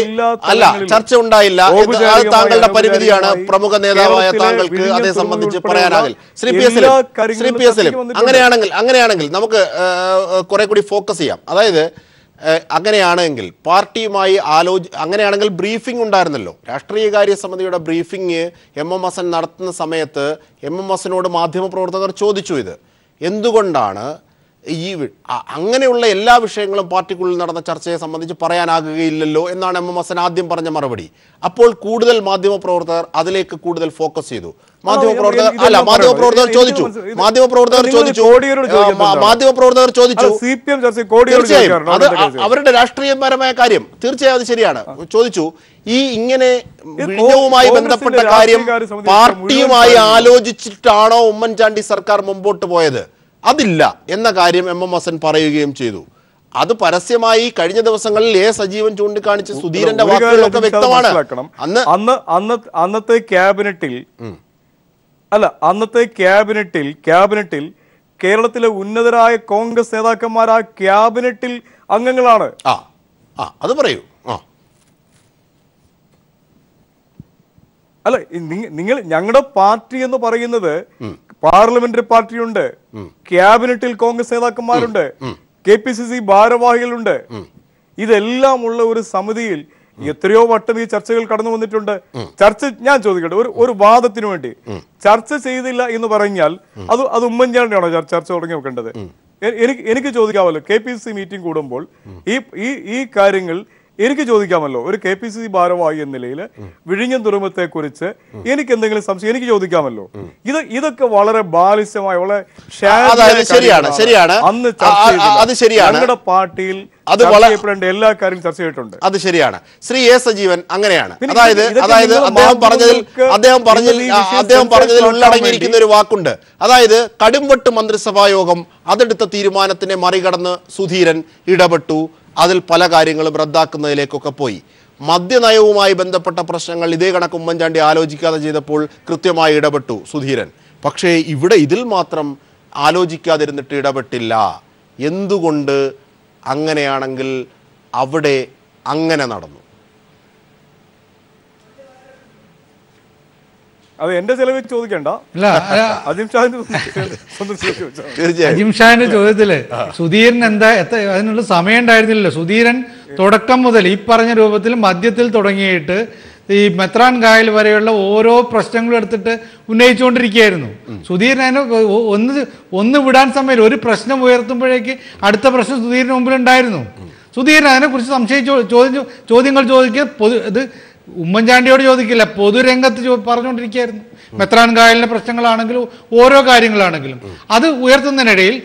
ചർച്ച ഉണ്ടായില്ല. താങ്കളുടെ പരിമിതിയാണ്, പ്രമുഖ നേതാവായ താങ്കൾക്ക് അതേ സംബന്ധിച്ച് പറയാനാകില്ല. ശ്രീ PS സലീം, അങ്ങനെയാണെങ്കിൽ നമുക്ക് കുറെ കൂടി ഫോക്കസ് ചെയ്യാം. അതായത് അങ്ങനെയാണെങ്കിൽ പാർട്ടിയുമായി അങ്ങനെയാണെങ്കിൽ ബ്രീഫിംഗ് ഉണ്ടായിരുന്നല്ലോ, രാഷ്ട്രീയകാര്യ സമിതിയുടെ ബ്രീഫിംഗ് MM ഹസൻ നടത്തുന്ന സമയത്ത് MM ഹസനോട് മാധ്യമപ്രവർത്തകർ ചോദിച്ചു ഇത് എന്തുകൊണ്ടാണ് അങ്ങനെയുള്ള എല്ലാ വിഷയങ്ങളും പാർട്ടിക്കുള്ളിൽ നടന്ന ചർച്ചയെ സംബന്ധിച്ച് പറയാനാകുകയില്ലല്ലോ എന്നാണ് MM ഹസൻ ആദ്യം പറഞ്ഞ മറുപടി. അപ്പോൾ കൂടുതൽ മാധ്യമപ്രവർത്തകർ അതിലേക്ക് കൂടുതൽ ഫോക്കസ് ചെയ്തു. മാധ്യമപ്രവർത്തകർ ചോദിച്ചു തീർച്ചയായും അത് അവരുടെ രാഷ്ട്രീയപരമായ കാര്യം, തീർച്ചയായും അത് ശരിയാണ്. ചോദിച്ചു ഇങ്ങനെ വിഴിഞ്ഞവുമായി ബന്ധപ്പെട്ട കാര്യം പാർട്ടിയുമായി ആലോചിച്ചിട്ടാണോ ഉമ്മൻചാണ്ടി സർക്കാർ മുമ്പോട്ട് പോയത്? അതില്ല എന്ന കാര്യം എം ഹസൻ പറയുകയും ചെയ്തു. അത് പരസ്യമായി കഴിഞ്ഞ ദിവസങ്ങളിൽ സജീവൻ ചൂണ്ടിക്കാണിച്ച് സുധീരന്റെ വാക്കുകളൊക്കെ വ്യക്തമാണ്. അന്നത്തെ ക്യാബിനറ്റിൽ കേരളത്തിലെ ഉന്നതരായ കോൺഗ്രസ് നേതാക്കന്മാർ ആ ക്യാബിനറ്റിൽ അംഗങ്ങളാണ്. അത് പറയൂ. അല്ല, നിങ്ങൾ ഞങ്ങളുടെ പാർട്ടി എന്ന് പറയുന്നത് പാർലമെന്ററി പാർട്ടിയുണ്ട്, ക്യാബിനറ്റിൽ കോൺഗ്രസ് നേതാക്കന്മാരുണ്ട്, KPCC ഭാരവാഹികളുണ്ട്. ഇതെല്ലാം ഉള്ള ഒരു സമിതിയിൽ എത്രയോ വട്ടം ഈ ചർച്ചകൾ കടന്നു വന്നിട്ടുണ്ട്. ഞാൻ ചോദിക്കട്ടെ, ഒരു വാദത്തിന് വേണ്ടി ചർച്ച ചെയ്തില്ല എന്ന് പറഞ്ഞാൽ അത് ഉമ്മൻചാണ്ടിയാണോ ചർച്ച തുടങ്ങി വെക്കേണ്ടത്? എനിക്ക് ചോദിക്കാമല്ലോ, KPCC മീറ്റിംഗ് കൂടുമ്പോൾ ഈ കാര്യങ്ങൾ എനിക്ക് ചോദിക്കാമല്ലോ. ഒരു KPCC ഭാരവാഹി എന്ന നിലയിൽ വിഴിഞ്ഞം തുറമുഖത്തെ കുറിച്ച് എനിക്ക് എന്തെങ്കിലും സംശയം എനിക്ക് ചോദിക്കാമല്ലോ. ഇതൊക്കെ വളരെ ബാലിശമായ വളരെ ഞങ്ങളുടെ പാർട്ടിയിൽ എല്ലാ കാര്യവും ചർച്ച ചെയ്തിട്ടുണ്ട്. അത് ശരിയാണ്. ശ്രീ സജീവൻ അങ്ങനെയാണ്. അതായത് അദ്ദേഹം പറഞ്ഞതിൽ ഉള്ളടങ്ങിയിരിക്കുന്ന ഒരു വാക്കുണ്ട്. അതായത് കടുംവെട്ട് മന്ത്രിസഭാ യോഗം അതെടുത്ത തീരുമാനത്തിനെ മറികടന്ന് സുധീരൻ ഇടപെട്ടു, അതിൽ പല കാര്യങ്ങളും റദ്ദാക്കുന്നതിലേക്കൊക്കെ പോയി. മദ്യനയവുമായി ബന്ധപ്പെട്ട പ്രശ്നങ്ങൾ ഇതേ കണക്ക് ഉമ്മൻചാണ്ടി ആലോചിക്കാതെ ചെയ്തപ്പോൾ കൃത്യമായി ഇടപെട്ടു സുധീരൻ. പക്ഷേ ഇവിടെ ഇതിൽ മാത്രം ആലോചിക്കാതിരുന്നിട്ട് ഇടപെട്ടില്ല. എന്തുകൊണ്ട് അങ്ങനെയാണെങ്കിൽ അവിടെ അങ്ങനെ നടന്നു? അത് എന്റെ ചെലവിൽ ചോദിക്കണ്ട. അജിം ഷാന്റെ ചോദ്യത്തില് സുധീരൻ അതിനുള്ള സമയം ഉണ്ടായിരുന്നില്ലല്ലോ. സുധീരൻ തുടക്കം മുതൽ ഈ പറഞ്ഞ രൂപത്തിൽ മദ്യത്തിൽ തുടങ്ങിയിട്ട് ഈ മെത്രാൻ കായൽ വരെയുള്ള ഓരോ പ്രശ്നങ്ങളും എടുത്തിട്ട് ഉന്നയിച്ചുകൊണ്ടിരിക്കുകയായിരുന്നു. സുധീരൻ അതിന് ഒന്ന് വിടാൻ സമയം ഒരു പ്രശ്നം ഉയർത്തുമ്പോഴേക്ക് അടുത്ത പ്രശ്നം സുധീരന് മുമ്പിലുണ്ടായിരുന്നു. സുധീരൻ അതിനെക്കുറിച്ച് ചോദ്യങ്ങൾ ചോദിക്കുക. ഇത് ഉമ്മൻചാണ്ടിയോട് ചോദിക്കില്ല, പൊതുരംഗത്ത് പറഞ്ഞുകൊണ്ടിരിക്കുകയായിരുന്നു. മെത്രാൻ കായലിന്റെ പ്രശ്നങ്ങളാണെങ്കിലും ഓരോ കാര്യങ്ങളാണെങ്കിലും അത് ഉയർത്തുന്നതിനിടയിൽ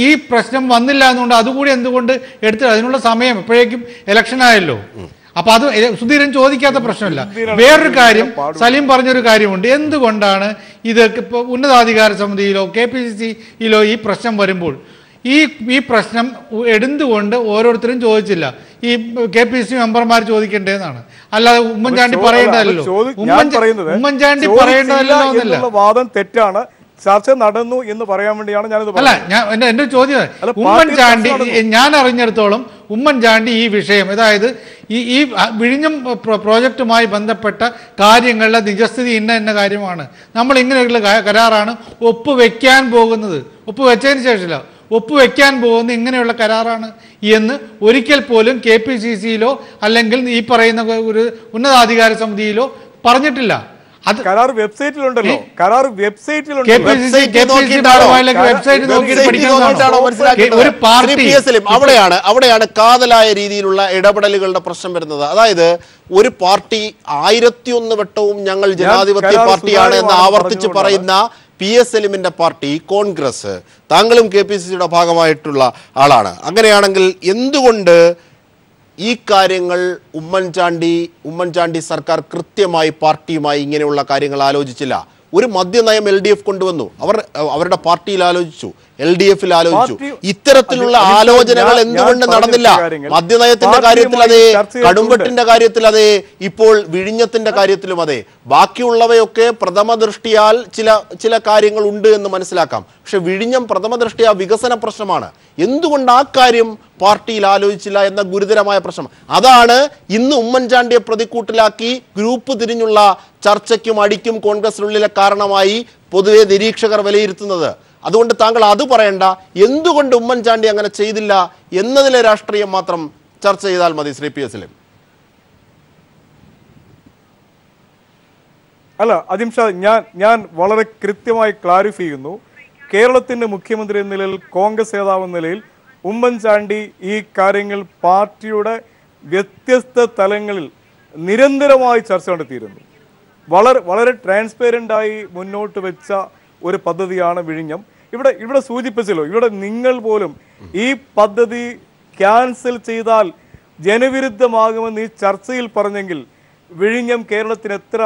ഈ പ്രശ്നം വന്നില്ല എന്നുകൊണ്ട് അതുകൂടി എന്തുകൊണ്ട് എടുത്ത് അതിനുള്ള സമയം എപ്പോഴേക്കും ഇലക്ഷൻ ആയല്ലോ. അപ്പൊ അത് സുധീരൻ ചോദിക്കാത്ത പ്രശ്നമില്ല. വേറൊരു കാര്യം സലീം പറഞ്ഞൊരു കാര്യമുണ്ട്. എന്തുകൊണ്ടാണ് ഇത് ഇപ്പോൾ ഉന്നതാധികാര സമിതിയിലോ KPCCയിലോ ഈ പ്രശ്നം വരുമ്പോൾ ഈ പ്രശ്നം എന്തുകൊണ്ട് ഓരോരുത്തരും ചോദിച്ചില്ല? ഈ KPCC മെമ്പർമാർ ചോദിക്കേണ്ടതെന്നാണ്, അല്ലാതെ ഉമ്മൻചാണ്ടി പറയേണ്ടതല്ലോ. ഉമ്മൻചാണ്ടി പറയേണ്ടതല്ലോ എന്നല്ല. വാദം തെറ്റാണ്. ചർച്ച നടന്നു എന്ന് പറയാൻ വേണ്ടിയാണ് ഞാനിത്. അല്ല, എന്റെ ചോദ്യം ഉമ്മൻചാണ്ടി, ഞാൻ അറിഞ്ഞിടത്തോളം ഉമ്മൻചാണ്ടി ഈ വിഷയം, അതായത് ഈ വിഴിഞ്ഞം പ്രോജക്റ്റുമായി ബന്ധപ്പെട്ട കാര്യങ്ങളുടെ നിജസ്ഥിതി ഇന്ന കാര്യമാണ്, നമ്മൾ ഇങ്ങനെയുള്ള കരാറാണ് ഒപ്പുവെക്കാൻ പോകുന്നത്, ഒപ്പുവെച്ചതിന് ശേഷമില്ല, ഒപ്പുവെക്കാൻ പോകുന്ന ഇങ്ങനെയുള്ള കരാറാണ് എന്ന് ഒരിക്കൽ പോലും KPCCയിലോ അല്ലെങ്കിൽ ഈ പറയുന്ന ഒരു ഉന്നതാധികാര സമിതിയിലോ പറഞ്ഞിട്ടില്ല. അത് കരാർ വെബ്സൈറ്റിലുണ്ടല്ലോ. അവിടെയാണ് കാതലായ രീതിയിലുള്ള ഇടപെടലുകളുടെ പ്രശ്നം വരുന്നത്. അതായത് ഒരു പാർട്ടി 1001 വട്ടവും ഞങ്ങൾ ജനാധിപത്യ പാർട്ടിയാണ് എന്ന് ആവർത്തിച്ച് പറയുന്ന PSLമിന്റെ പാർട്ടി കോൺഗ്രസ്, താങ്കളും KPCCയുടെ ഭാഗമായിട്ടുള്ള ആളാണ്. അങ്ങനെയാണെങ്കിൽ എന്തുകൊണ്ട് ഈ കാര്യങ്ങൾ ഉമ്മൻചാണ്ടി സർക്കാർ കൃത്യമായി പാർട്ടിയുമായി ഇങ്ങനെയുള്ള കാര്യങ്ങൾ ആലോചിച്ചില്ല? ഒരു മദ്യനയം LDF കൊണ്ടുവന്നു, അവരുടെ പാർട്ടിയിൽ ആലോചിച്ചു, LDFൽ ആലോചിച്ചു. ഇത്തരത്തിലുള്ള ആലോചനകൾ എന്തുകൊണ്ട് നടന്നില്ല? മദ്യനയത്തിന്റെ കാര്യത്തിൽ അതെ, കടുംവെട്ടിന്റെ കാര്യത്തിൽ അതെ, ഇപ്പോൾ വിഴിഞ്ഞത്തിന്റെ കാര്യത്തിലും അതെ. ബാക്കിയുള്ളവയൊക്കെ പ്രഥമ ദൃഷ്ടിയാൽ ചില കാര്യങ്ങൾ ഉണ്ട് എന്ന് മനസ്സിലാക്കാം. പക്ഷെ വിഴിഞ്ഞം പ്രഥമ ദൃഷ്ടിയാ വികസന പ്രശ്നമാണ്. എന്തുകൊണ്ട് ആ കാര്യം പാർട്ടിയിൽ ആലോചിച്ചില്ല എന്ന ഗുരുതരമായ പ്രശ്നം. അതാണ് ഇന്ന് ഉമ്മൻചാണ്ടിയെ പ്രതിക്കൂട്ടിലാക്കി ഗ്രൂപ്പ് തിരിഞ്ഞുള്ള ചർച്ചയ്ക്കും അടിക്കും കോൺഗ്രസിനുള്ളിലെ കാരണമായി പൊതുവെ നിരീക്ഷകർ വിലയിരുത്തുന്നത്. അതുകൊണ്ട് താങ്കൾ അത് പറയണ്ട, എന്തുകൊണ്ട് ഉമ്മൻചാണ്ടി അങ്ങനെ ചെയ്തില്ല എന്നതിലെ രാഷ്ട്രീയം മാത്രം ചർച്ച ചെയ്താൽ മതി. ശ്രീ PSLM. അല്ല അജിം ഷാ, ഞാൻ വളരെ കൃത്യമായി ക്ലാരിഫൈ ചെയ്യുന്നു. കേരളത്തിന്റെ മുഖ്യമന്ത്രി എന്ന നിലയിൽ, കോൺഗ്രസ് നേതാവ് എന്ന നിലയിൽ ഉമ്മൻചാണ്ടി ഈ കാര്യങ്ങൾ പാർട്ടിയുടെ വ്യത്യസ്ത തലങ്ങളിൽ നിരന്തരമായി ചർച്ച നടത്തിയിരുന്നു. വളരെ ട്രാൻസ്പെറൻ്റായി മുന്നോട്ട് വെച്ച ഒരു പദ്ധതിയാണ് വിഴിഞ്ഞം. ഇവിടെ സൂചിപ്പിച്ചല്ലോ, ഇവിടെ നിങ്ങൾ പോലും ഈ പദ്ധതി ക്യാൻസൽ ചെയ്താൽ ജനവിരുദ്ധമാകുമെന്ന് ഈ ചർച്ചയിൽ പറഞ്ഞെങ്കിൽ വിഴിഞ്ഞം കേരളത്തിന് എത്ര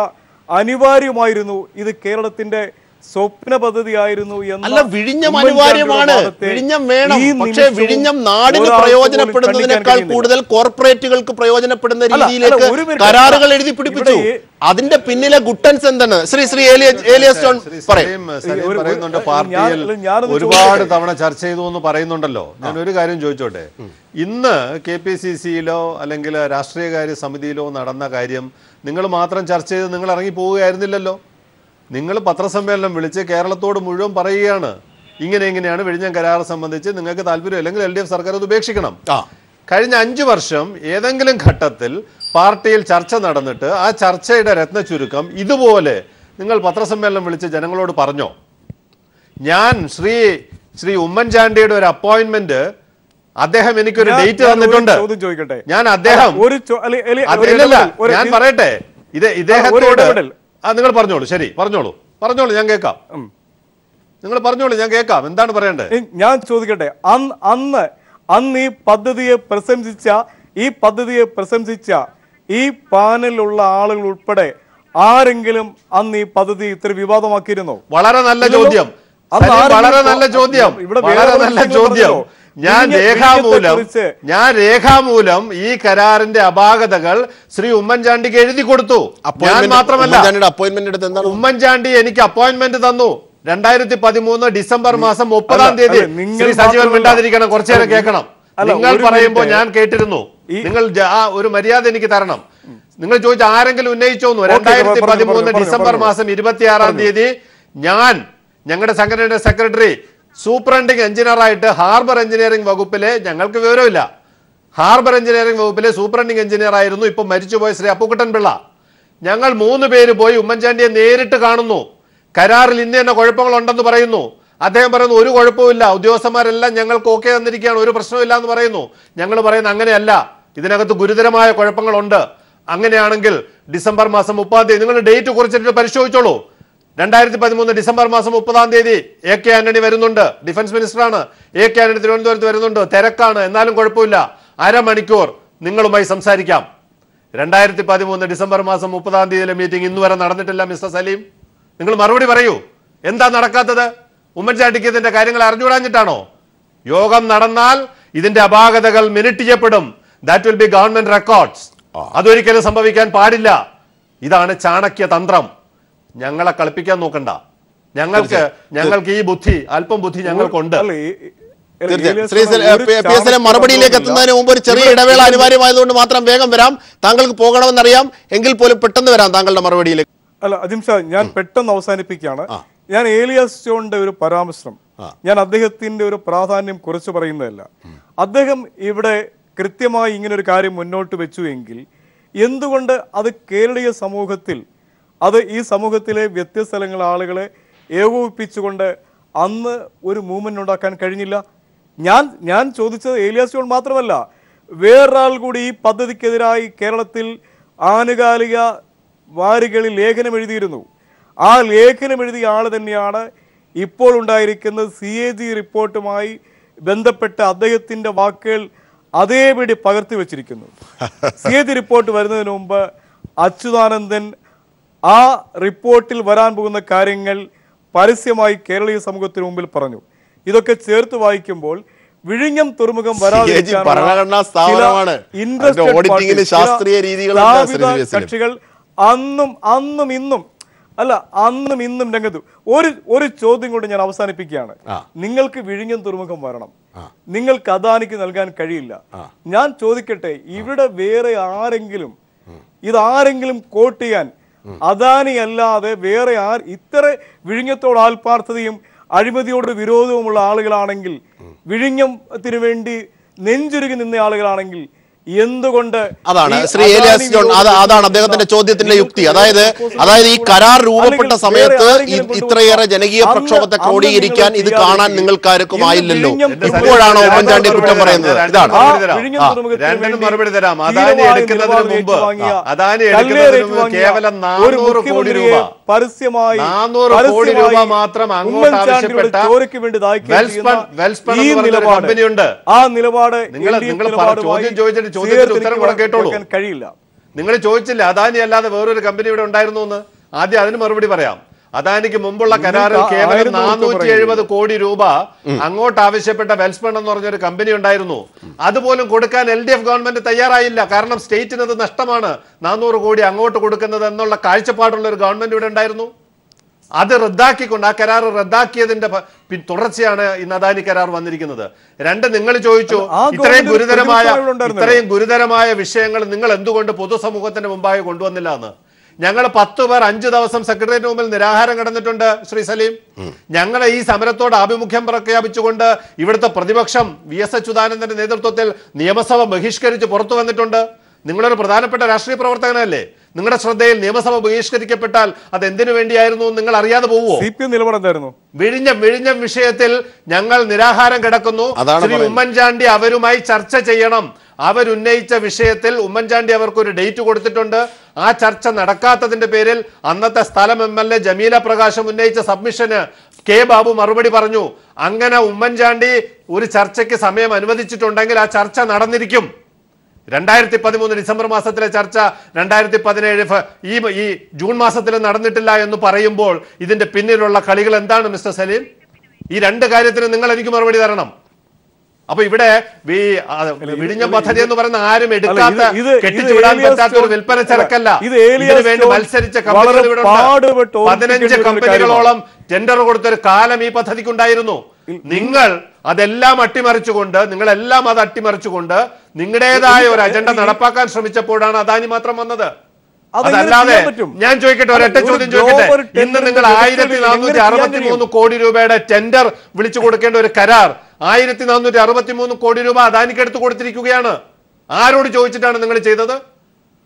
അനിവാര്യമായിരുന്നു, ഇത് കേരളത്തിൻ്റെ സ്വപ്ന പദ്ധതിയായിരുന്നു അല്ല, വിഴിഞ്ഞം അനിവാര്യമാണ്, വിഴിഞ്ഞം വേണം. പക്ഷേ വിഴിഞ്ഞം നാടിന് പ്രയോജനപ്പെടുന്നതിനേക്കാൾ കൂടുതൽ കോർപ്പറേറ്റുകൾക്ക് പ്രയോജനപ്പെടുന്ന രീതിയിലേക്ക് കരാറുകൾ എഴുതി പിടിപ്പിച്ചു. അതിന്റെ പിന്നിലെ ഗുട്ടൻസ് എന്താണ്? ശ്രീ ഏലിയസ് ജോൺ പറയുന്നുണ്ട്, പാർട്ടിയിൽ ഒരുപാട് തവണ ചർച്ച ചെയ്തു എന്ന് പറയുന്നുണ്ടല്ലോ. ഞാൻ ഒരു കാര്യം ചോദിച്ചോട്ടെ, ഇന്ന് KPCCയിലോ അല്ലെങ്കിൽ രാഷ്ട്രീയകാര്യ സമിതിയിലോ നടന്ന കാര്യം നിങ്ങൾ മാത്രം ചർച്ച ചെയ്ത് നിങ്ങൾ ഇറങ്ങി പോവുകയായിരുന്നില്ലല്ലോ. നിങ്ങൾ പത്രസമ്മേളനം വിളിച്ച് കേരളത്തോട് മുഴുവൻ പറയുകയാണ്, ഇങ്ങനെയാണ് വിഴിഞ്ഞം കരാർ സംബന്ധിച്ച് നിങ്ങൾക്ക് താല്പര്യം അല്ലെങ്കിൽ LDF സർക്കാർ അത് ഉപേക്ഷിക്കണം. കഴിഞ്ഞ 5 വർഷം ഏതെങ്കിലും ഘട്ടത്തിൽ പാർട്ടിയിൽ ചർച്ച നടന്നിട്ട് ആ ചർച്ചയുടെ രത്ന ചുരുക്കം ഇതുപോലെ നിങ്ങൾ പത്രസമ്മേളനം വിളിച്ച് ജനങ്ങളോട് പറഞ്ഞോ? ഞാൻ ശ്രീ ഉമ്മൻചാണ്ടിയുടെ ഒരു അപ്പോയിന്റ്മെന്റ്, അദ്ദേഹം എനിക്കൊരു ഡേറ്റ് തന്നിട്ടുണ്ട്. ഞാൻ ഞാൻ പറയട്ടെ, ഇദ്ദേഹത്തോട് നിങ്ങൾ പറഞ്ഞോളൂ. ശരി, പറഞ്ഞോളൂ, ഞാൻ കേൾക്കാം. നിങ്ങൾ പറഞ്ഞോളൂ, ഞാൻ കേൾക്കാം. എന്താണ് പറയണ്ടേ? ഞാൻ ചോദിക്കട്ടെ, അന്ന് ഈ പദ്ധതിയെ പ്രശംസിച്ച ഈ പാനലിലുള്ള ആളുകൾ ഉൾപ്പെടെ ആരെങ്കിലും അന്ന് ഈ പദ്ധതി ഇത്ര വിവാദമാക്കിയിരുന്നോ? വളരെ നല്ല ചോദ്യം. ഞാൻ രേഖാമൂലം ഈ കരാറിന്റെ അപാകതകൾ ശ്രീ ഉമ്മൻചാണ്ടിക്ക് എഴുതി കൊടുത്തു. ഞാൻ മാത്രമല്ല, ഉമ്മൻചാണ്ടി എനിക്ക് അപ്പോയിന്റ്മെന്റ് തന്നു 2013 ഡിസംബർ മാസം 30 ശ്രീ സജീവൻ മിണ്ടാതിരിക്കണം, കുറച്ചേരം കേൾക്കണം. നിങ്ങൾ പറയുമ്പോ ഞാൻ കേട്ടിരുന്നു. നിങ്ങൾ ഒരു മര്യാദ എനിക്ക് തരണം. നിങ്ങൾ ചോദിച്ച ആരെങ്കിലും ഉന്നയിച്ചോന്നു? 2013 ഡിസംബർ മാസം 26 ഞാൻ ഞങ്ങളുടെ സംഘടനയുടെ സെക്രട്ടറി സൂപ്രണ്ടിംഗ് എഞ്ചിനീയറായിട്ട് ഹാർബർ എഞ്ചിനീയറിംഗ് വകുപ്പിലെ, ഞങ്ങൾക്ക് വിവരമില്ല, ഹാർബർ എഞ്ചിനീയറിംഗ് വകുപ്പിലെ സൂപ്രണ്ടിംഗ് എഞ്ചിനീയർ ആയിരുന്നു ഇപ്പോൾ മരിച്ചുപോയ ശ്രീ അപ്പുക്കുട്ടൻ പിള്ള. ഞങ്ങൾ 3 പേര് പോയി ഉമ്മൻചാണ്ടിയെ നേരിട്ട് കാണുന്നു. കരാറിൽ ഇന്ന കുഴപ്പങ്ങളുണ്ടെന്ന് പറയുന്നു. അദ്ദേഹം പറയുന്നു ഒരു കുഴപ്പമില്ല, ഉദ്യോഗസ്ഥന്മാരെല്ലാം ഞങ്ങൾക്ക് ഓക്കെ തന്നിരിക്കുകയാണ്, ഒരു പ്രശ്നമില്ല എന്ന് പറയുന്നു. ഞങ്ങൾ പറയുന്നു അങ്ങനെയല്ല, ഇതിനകത്ത് ഗുരുതരമായ കുഴപ്പങ്ങളുണ്ട്. അങ്ങനെയാണെങ്കിൽ ഡിസംബർ മാസം 30 നിങ്ങൾ ഡേറ്റ് കുറിച്ചിട്ട് പരിശോധിച്ചോളൂ. 2013 ഡിസംബർ മാസം 30 AK ആന്റണി വരുന്നുണ്ട്, ഡിഫൻസ് മിനിസ്റ്ററാണ്. AK ആന്റണി തിരുവനന്തപുരത്ത് വരുന്നുണ്ട്, തിരക്കാണ്, എന്നാലും കുഴപ്പമില്ല, അരമണിക്കൂർ നിങ്ങളുമായി സംസാരിക്കാം. 2013 ഡിസംബർ മാസം 30 മീറ്റിംഗ് ഇന്ന് വരെ നടന്നിട്ടില്ല. മിസ്റ്റർ സലീം, നിങ്ങൾ മറുപടി പറയൂ. എന്താ നടക്കാത്തത്? ഉമ്മൻചാണ്ടിക്ക് ഇതിന്റെ കാര്യങ്ങൾ അറിഞ്ഞുകൂടാഞ്ഞിട്ടാണോ? യോഗം നടന്നാൽ ഇതിന്റെ അപാകതകൾ മിനിറ്റ് ചെയ്യപ്പെടും. That will be government records. അതൊരിക്കലും സംഭവിക്കാൻ പാടില്ല. ഇതാണ് ചാണക്യ തന്ത്രം. ഞങ്ങളെ കളിപ്പിക്കാൻ നോക്കണ്ട. ഞങ്ങൾക്ക് ഈ ബുദ്ധി, അല്പം ബുദ്ധി ഞങ്ങൾക്കുണ്ട്. മറുപടിയിലേക്ക് എത്തുന്നതിന് മുമ്പ് ഒരു ചെറിയ ഇടവേള അനിവാര്യമായതുകൊണ്ട് മാത്രം വേഗം വരാം. താങ്കൾക്ക് പോകണമെന്നറിയാം, എങ്കിൽ പോലും പെട്ടെന്ന് വരാം താങ്കളുടെ മറുപടിയിലേക്ക്. അല്ല അജിംഷാ, ഞാൻ പെട്ടെന്ന് അവസാനിപ്പിക്കുകയാണ്. ഞാൻ ഏലിയാസ് ജോണിന്റെ ഒരു പരാമർശം, ഞാൻ അദ്ദേഹത്തിന്റെ ഒരു പ്രാധാന്യം കുറച്ച് പറയുന്നതല്ല. അദ്ദേഹം ഇവിടെ കൃത്യമായി ഇങ്ങനെ ഒരു കാര്യം മുന്നോട്ട് വെച്ചു എങ്കിൽ എന്തുകൊണ്ട് അത് കേരളീയ സമൂഹത്തിൽ, അത് ഈ സമൂഹത്തിലെ വ്യത്യസ്ത സ്ഥലങ്ങളിലെ ആളുകളെ ഏകോപിപ്പിച്ചുകൊണ്ട് അന്ന് ഒരു മൂവ്മെന്റ് ഉണ്ടാക്കാൻ കഴിഞ്ഞില്ല? ഞാൻ ചോദിച്ചത് ഏലിയാസ് ജോൺ മാത്രമല്ല, വേറൊരാൾ കൂടി ഈ പദ്ധതിക്കെതിരായി കേരളത്തിൽ ആനുകാലിക വാരികളിൽ ലേഖനം എഴുതിയിരുന്നു. ആ ലേഖനം എഴുതിയ ആൾ തന്നെയാണ് ഇപ്പോൾ ഉണ്ടായിരിക്കുന്ന CAG റിപ്പോർട്ടുമായി ബന്ധപ്പെട്ട അദ്ദേഹത്തിൻ്റെ വാക്കുകൾ അതേപടി പകർത്തി വച്ചിരിക്കുന്നു. CAG റിപ്പോർട്ട് വരുന്നതിന് മുമ്പ് അച്യുതാനന്ദൻ ആ റിപ്പോർട്ടിൽ വരാൻ പോകുന്ന കാര്യങ്ങൾ പരസ്യമായി കേരളീയ സമൂഹത്തിന് മുമ്പിൽ പറഞ്ഞു. ഇതൊക്കെ ചേർത്ത് വായിക്കുമ്പോൾ വിഴിഞ്ഞം തുറമുഖം കക്ഷികൾ അന്നും ഇന്നും രംഗത്ത്. ഒരു ചോദ്യം കൊണ്ട് ഞാൻ അവസാനിപ്പിക്കുകയാണ്. നിങ്ങൾക്ക് വിഴിഞ്ഞം തുറമുഖം വരണം, നിങ്ങൾക്ക് അദാനിക്ക് നൽകാൻ കഴിയില്ല. ഞാൻ ചോദിക്കട്ടെ, ഇവിടെ വേറെ ആരെങ്കിലും ഇതാരെങ്കിലും കോട്ട് ചെയ്യാൻ, അദാനി അല്ലാതെ വേറെ ഇത്ര വിഴിഞ്ഞത്തോട് ആത്മാർത്ഥതയും അഴിമതിയോട് വിരോധവുമുള്ള ആളുകളാണെങ്കിൽ, വിഴിഞ്ഞത്തിന് വേണ്ടി നെഞ്ചുരുകി നിന്ന ആളുകളാണെങ്കിൽ എന്തുകൊണ്ട്? അതാണ് ശ്രീ ഏലിയാസ് ജോൺ, അതാണ് അദ്ദേഹത്തിന്റെ ചോദ്യത്തിന്റെ യുക്തി. അതായത് ഈ കരാർ രൂപപ്പെട്ട സമയത്ത് ഇത്രയേറെ ജനകീയ പ്രക്ഷോഭത്തെ ക്രോഡീകരിക്കാൻ ഇത് കാണാൻ നിങ്ങൾക്കാർക്കും ആയില്ലല്ലോ. ഇപ്പോഴാണോ ഉമ്മൻചാണ്ടി കുറ്റം പറയുന്നത്? ഇതാണ് മറുപടി തരാം. അദാനി എടുക്കുന്നതിന് മുമ്പ് കേവലം 400 കോടി രൂപ പരസ്യമായി 400 കോടി രൂപ മാത്രം അങ്ങോട്ട് ആവശ്യപ്പെട്ട കമ്പനിയുണ്ട്. ആ നിലപാട് ചോദ്യം ചോദിച്ചിട്ട് ചോദ്യത്തിന് ഉത്തരം കൂടെ കേട്ടോളൂ. കഴിയില്ല. നിങ്ങൾ ചോദിച്ചില്ല അദാനി അല്ലാതെ വേറൊരു കമ്പനി ഇവിടെ ഉണ്ടായിരുന്നു എന്ന്. ആദ്യം അതിന് മറുപടി പറയാം. അദാനിക്ക് മുമ്പുള്ള കരാറിൽ കേവലം 470 കോടി രൂപ അങ്ങോട്ട് ആവശ്യപ്പെട്ട വെൽസ്പൺ എന്ന് പറഞ്ഞൊരു കമ്പനി ഉണ്ടായിരുന്നു. അതുപോലും കൊടുക്കാൻ LDF ഗവൺമെന്റ് തയ്യാറായില്ല. കാരണം സ്റ്റേറ്റിന് അത് നഷ്ടമാണ് 400 കോടി അങ്ങോട്ട് കൊടുക്കുന്നത് എന്നുള്ള കാഴ്ചപ്പാടുള്ള ഒരു ഗവൺമെന്റ് ഇവിടെ ഉണ്ടായിരുന്നു. അത് റദ്ദാക്കിക്കൊണ്ട് ആ കരാർ റദ്ദാക്കിയതിന്റെ തുടർച്ചയാണ് ഇന്ന് അദാനി കരാർ വന്നിരിക്കുന്നത്. രണ്ട്, നിങ്ങൾ ചോദിച്ചു ഇത്രയും ഗുരുതരമായ വിഷയങ്ങൾ നിങ്ങൾ എന്തുകൊണ്ട് പൊതുസമൂഹത്തിന്റെ മുമ്പാകെ കൊണ്ടുവന്നില്ല എന്ന്. ഞങ്ങൾ 10 പേർ 5 ദിവസം സെക്രട്ടേറിയറ്റിന് മുമ്പിൽ നിരാഹാരം കിടന്നിട്ടുണ്ട് ശ്രീ സലീം. ഞങ്ങളെ ഈ സമരത്തോട് ആഭിമുഖ്യം പ്രഖ്യാപിച്ചുകൊണ്ട് ഇവിടുത്തെ പ്രതിപക്ഷം VS അച്യുതാനന്ദന്റെ നേതൃത്വത്തിൽ നിയമസഭ ബഹിഷ്കരിച്ച് പുറത്തു വന്നിട്ടുണ്ട്. നിങ്ങളൊരു പ്രധാനപ്പെട്ട രാഷ്ട്രീയ പ്രവർത്തകനല്ലേ? നിങ്ങളുടെ ശ്രദ്ധയിൽ നിയമസഭ ബഹിഷ്കരിക്കപ്പെട്ടാൽ അത് എന്തിനു വേണ്ടിയായിരുന്നു നിങ്ങൾ അറിയാതെ പോവോ? വിഴിഞ്ഞം വിഷയത്തിൽ ഞങ്ങൾ നിരാഹാരം കിടക്കുന്നു. ശ്രീ ഉമ്മൻചാണ്ടി അവരുമായി ചർച്ച ചെയ്യണം. അവരുന്നയിച്ച വിഷയത്തിൽ ഉമ്മൻചാണ്ടി അവർക്കൊരു ഡേറ്റ് കൊടുത്തിട്ടുണ്ട്. ആ ചർച്ച നടക്കാത്തതിന്റെ പേരിൽ അന്നത്തെ സ്ഥലം MLA ജമീല പ്രകാശം ഉന്നയിച്ച സബ്മിഷന് K ബാബു മറുപടി പറഞ്ഞു. അങ്ങനെ ഉമ്മൻചാണ്ടി ഒരു ചർച്ചയ്ക്ക് സമയം അനുവദിച്ചിട്ടുണ്ടെങ്കിൽ ആ ചർച്ച നടന്നിരിക്കും. 2013 ഡിസംബർ മാസത്തിലെ ചർച്ച 2017 ഈ ജൂൺ മാസത്തിൽ നടന്നിട്ടില്ല എന്ന് പറയുമ്പോൾ ഇതിന്റെ പിന്നിലുള്ള കളികൾ എന്താണ് മിസ്റ്റർ സലീം? ഈ രണ്ട് കാര്യത്തിന് നിങ്ങൾ എനിക്ക് മറുപടി തരണം. അപ്പൊ ഇവിടെ വിഴിഞ്ഞം പദ്ധതി എന്ന് പറയുന്ന ആരും എടുക്കാത്ത, കെട്ടിച്ചുവിടാൻ പറ്റാത്ത ഒരു വിൽപ്പന ചരക്കല്ല. ഇതിനു വേണ്ടി മത്സരിച്ച കമ്പനികൾ ഇവിടെ 15 കമ്പനികളോളം ടെൻഡർ കൊടുത്തൊരു കാലം ഈ പദ്ധതിക്കുണ്ടായിരുന്നു. നിങ്ങൾ അതെല്ലാം അട്ടിമറിച്ചുകൊണ്ട് നിങ്ങളുടേതായ ഒരു അജണ്ട നടപ്പാക്കാൻ ശ്രമിച്ചപ്പോഴാണ് അദാനി മാത്രം വന്നത്. അതല്ലാതെ ഞാൻ ചോദിക്കട്ടെ, ഒരൊറ്റ ചോദ്യം ചോദിക്കട്ടെ. ഇന്ന് നിങ്ങൾ 1463 കോടി രൂപയുടെ ടെൻഡർ വിളിച്ചു കൊടുക്കേണ്ട ഒരു കരാർ 1463 കോടി രൂപ അദാനിക്ക് എടുത്തു കൊടുത്തിരിക്കുകയാണ്. ആരോട് ചോദിച്ചിട്ടാണ് നിങ്ങൾ ചെയ്തത്?